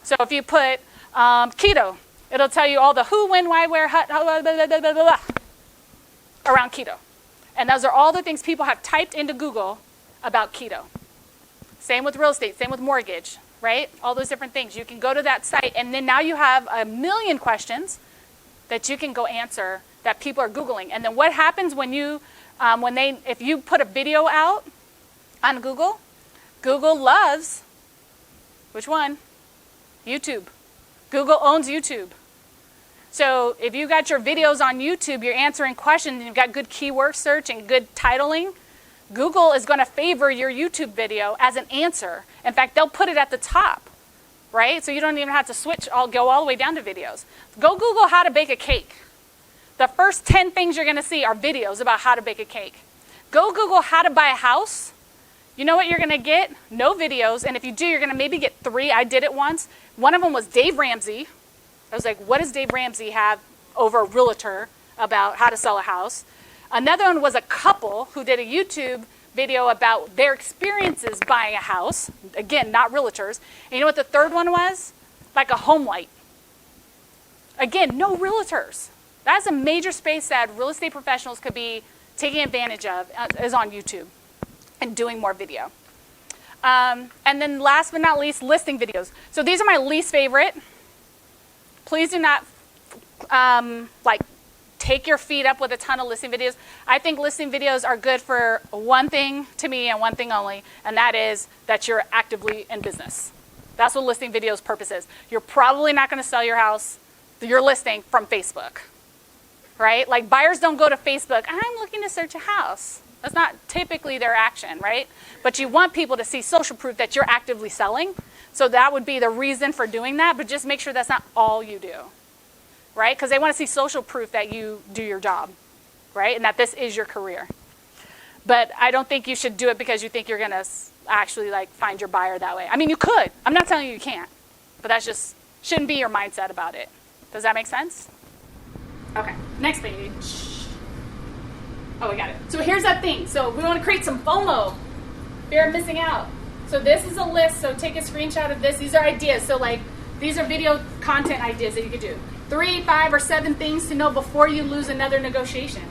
So if you put keto, it'll tell you all the who, when, why, where, how, blah, blah, blah, blah, blah, around keto. And those are all the things people have typed into Google about keto. Same with real estate, same with mortgage, right? All those different things. You can go to that site, and then now you have a million questions that you can go answer that people are Googling. And then what happens when you, if you put a video out on Google, Google loves, which one? YouTube. Google owns YouTube. So if you got your videos on YouTube, you're answering questions, and you've got good keyword search and good titling, Google is going to favor your YouTube video as an answer. In fact, they'll put it at the top, right? So you don't even have to go all the way down to videos. Go Google how to bake a cake. The first 10 things you're going to see are videos about how to bake a cake. Go Google how to buy a house. You know what you're going to get? No videos. And if you do, you're going to maybe get 3. I did it once. One of them was Dave Ramsey. I was like, what does Dave Ramsey have over a realtor about how to sell a house? Another one was a couple who did a YouTube video about their experiences buying a house. Again, not realtors. And you know what the third one was? Like a home light. Again, no realtors. That's a major space that real estate professionals could be taking advantage of, is on YouTube and doing more video. And then last but not least, listing videos. So these are my least favorite. Please do not take your feet up with a ton of listing videos. I think listing videos are good for one thing to me and one thing only, and that is that you're actively in business. That's what listing videos' purpose is. You're probably not going to sell your house, your listing, from Facebook, right? Like buyers don't go to Facebook, I'm looking to search a house. That's not typically their action, right? But you want people to see social proof that you're actively selling. So that would be the reason for doing that, but just make sure that's not all you do, right? Because they want to see social proof that you do your job, right? And that this is your career. But I don't think you should do it because you think you're going to actually find your buyer that way. I mean, you could. I'm not telling you can't, but that's just shouldn't be your mindset about it. Does that make sense? Okay, next page. Oh, we got it. So here's that thing. So we want to create some FOMO, fear of missing out. So this is a list. So take a screenshot of this. These are ideas. So these are video content ideas that you could do. 3, 5, or 7 things to know before you lose another negotiation.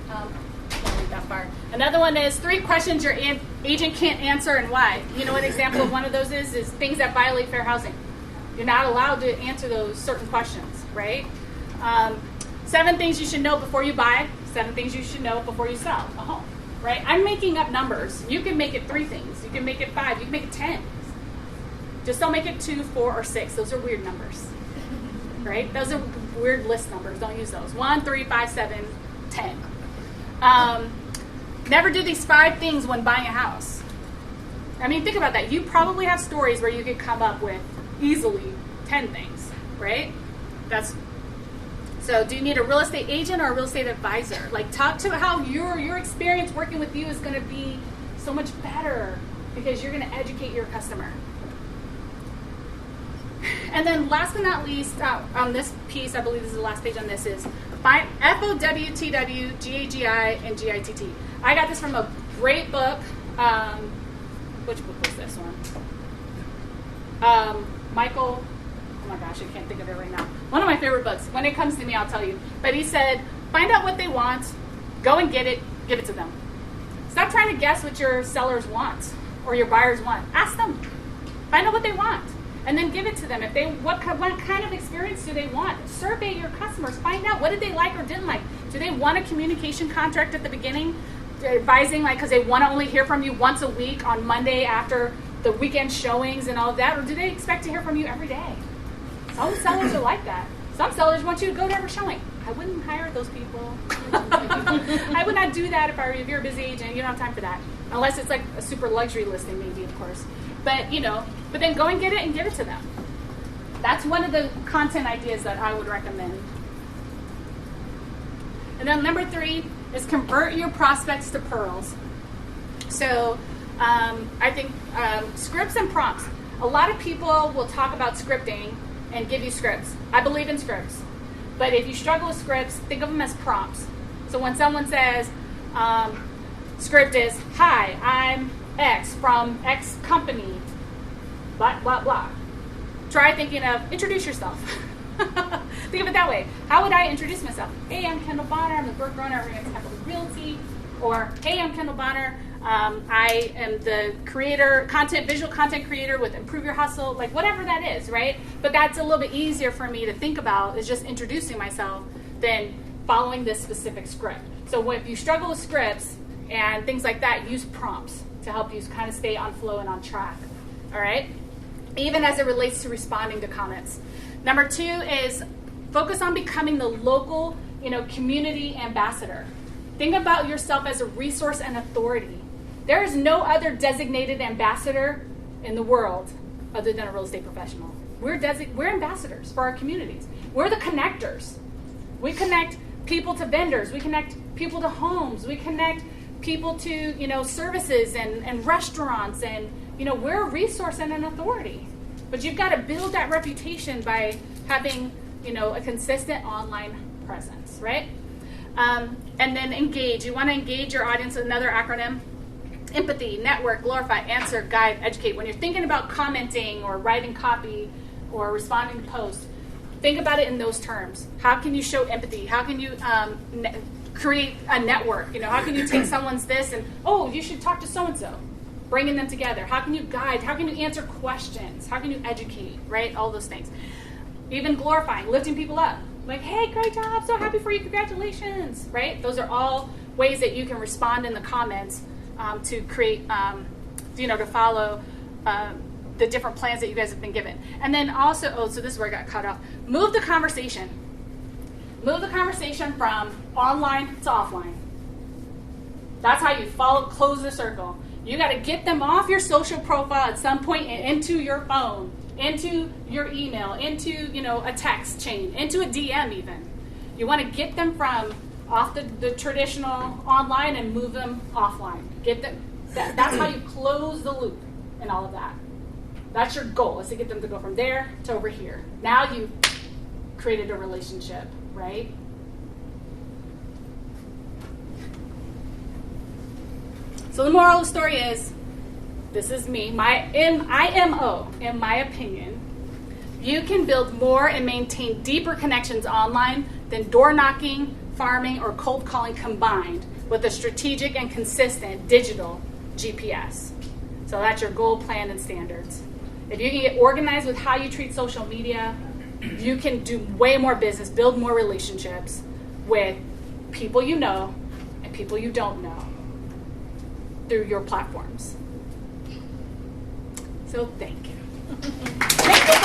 Don't read that far. Another one is 3 questions your agent can't answer and why. You know what an example of one of those is things that violate fair housing. You're not allowed to answer those certain questions, right? 7 things you should know before you buy. 7 things you should know before you sell a home, right? I'm making up numbers. You can make it 3 things. You can make it 5. You can make it 10. Just don't make it 2, 4, or 6. Those are weird numbers, right? Those are weird list numbers. Don't use those. 1, 3, 5, 7, 10. Never do these 5 things when buying a house. I mean, think about that. You probably have stories where you could come up with easily 10 things, right? So do you need a real estate agent or a real estate advisor? Talk to how your experience working with you is going to be so much better because you're going to educate your customer. And then last but not least, on this piece, I believe this is the last page on this, is find FOWTW, GAGI, and GITT. I got this from a great book. Which book was this one? Michael, oh my gosh, I can't think of it right now. One of my favorite books. When it comes to me, I'll tell you. But he said, find out what they want, go and get it, give it to them. Stop trying to guess what your sellers want or your buyers want. Ask them. Find out what they want. And then give it to them. What kind of experience do they want? Survey your customers. Find out what did they like or didn't like. Do they want a communication contract at the beginning, advising because they want to only hear from you once a week on Monday after the weekend showings and all of that, or do they expect to hear from you every day? Some sellers are like that. Some sellers want you to go to every showing. I wouldn't hire those people. I would not do that if you're a busy agent. You don't have time for that. Unless it's like a super luxury listing, maybe, of course. But, but then go and get it and give it to them. That's one of the content ideas that I would recommend. And then number 3 is convert your prospects to pearls. So I think scripts and prompts. A lot of people will talk about scripting and give you scripts. I believe in scripts. But if you struggle with scripts, think of them as prompts. So when someone says, script is, hi, I'm X from X company, blah, blah, blah. Try thinking of, introduce yourself. Think of it that way. How would I introduce myself? Hey, I'm Kendall Bonner. I'm the broker owner of Capital Realty. Or, hey, I'm Kendall Bonner. I am the visual content creator with Improve Your Hustle, like whatever that is, right? But that's a little bit easier for me to think about is just introducing myself than following this specific script. So if you struggle with scripts and things like that, use prompts to help you kind of stay on flow and on track, all right? Even as it relates to responding to comments. Number 2 is focus on becoming the local, community ambassador. Think about yourself as a resource and authority. There is no other designated ambassador in the world other than a real estate professional. We're ambassadors for our communities. We're the connectors. We connect people to vendors. We connect people to homes. We connect people to, services and restaurants. And, we're a resource and an authority. But you've got to build that reputation by having, a consistent online presence, right? And then engage. You want to engage your audience with another acronym. Empathy, network, glorify, answer, guide, educate. When you're thinking about commenting or writing copy or responding to posts, think about it in those terms. How can you show empathy? How can you create a network? How can you take someone's this and, oh, you should talk to so-and-so, bringing them together. How can you guide? How can you answer questions? How can you educate, right? All those things. Even glorifying, lifting people up. Like, hey, great job, so happy for you, congratulations, right? Those are all ways that you can respond in the comments to create, to follow the different plans that you guys have been given. And then also, so this is where I got cut off. Move the conversation. Move the conversation from online to offline. That's how you close the circle. You got to get them off your social profile at some point and into your phone, into your email, into a text chain, into a DM even. You want to get them from off the traditional online and move them offline. Get them. That's how you close the loop and all of that. That's your goal, is to get them to go from there to over here. Now you've created a relationship, right? So the moral of the story is, this is me, my IMO, in my opinion. You can build more and maintain deeper connections online than door knocking, farming, or cold calling combined with a strategic and consistent digital GPS. So that's your goal, plan, and standards. If you can get organized with how you treat social media, you can do way more business, build more relationships with people you know and people you don't know through your platforms. So thank you. Thank you.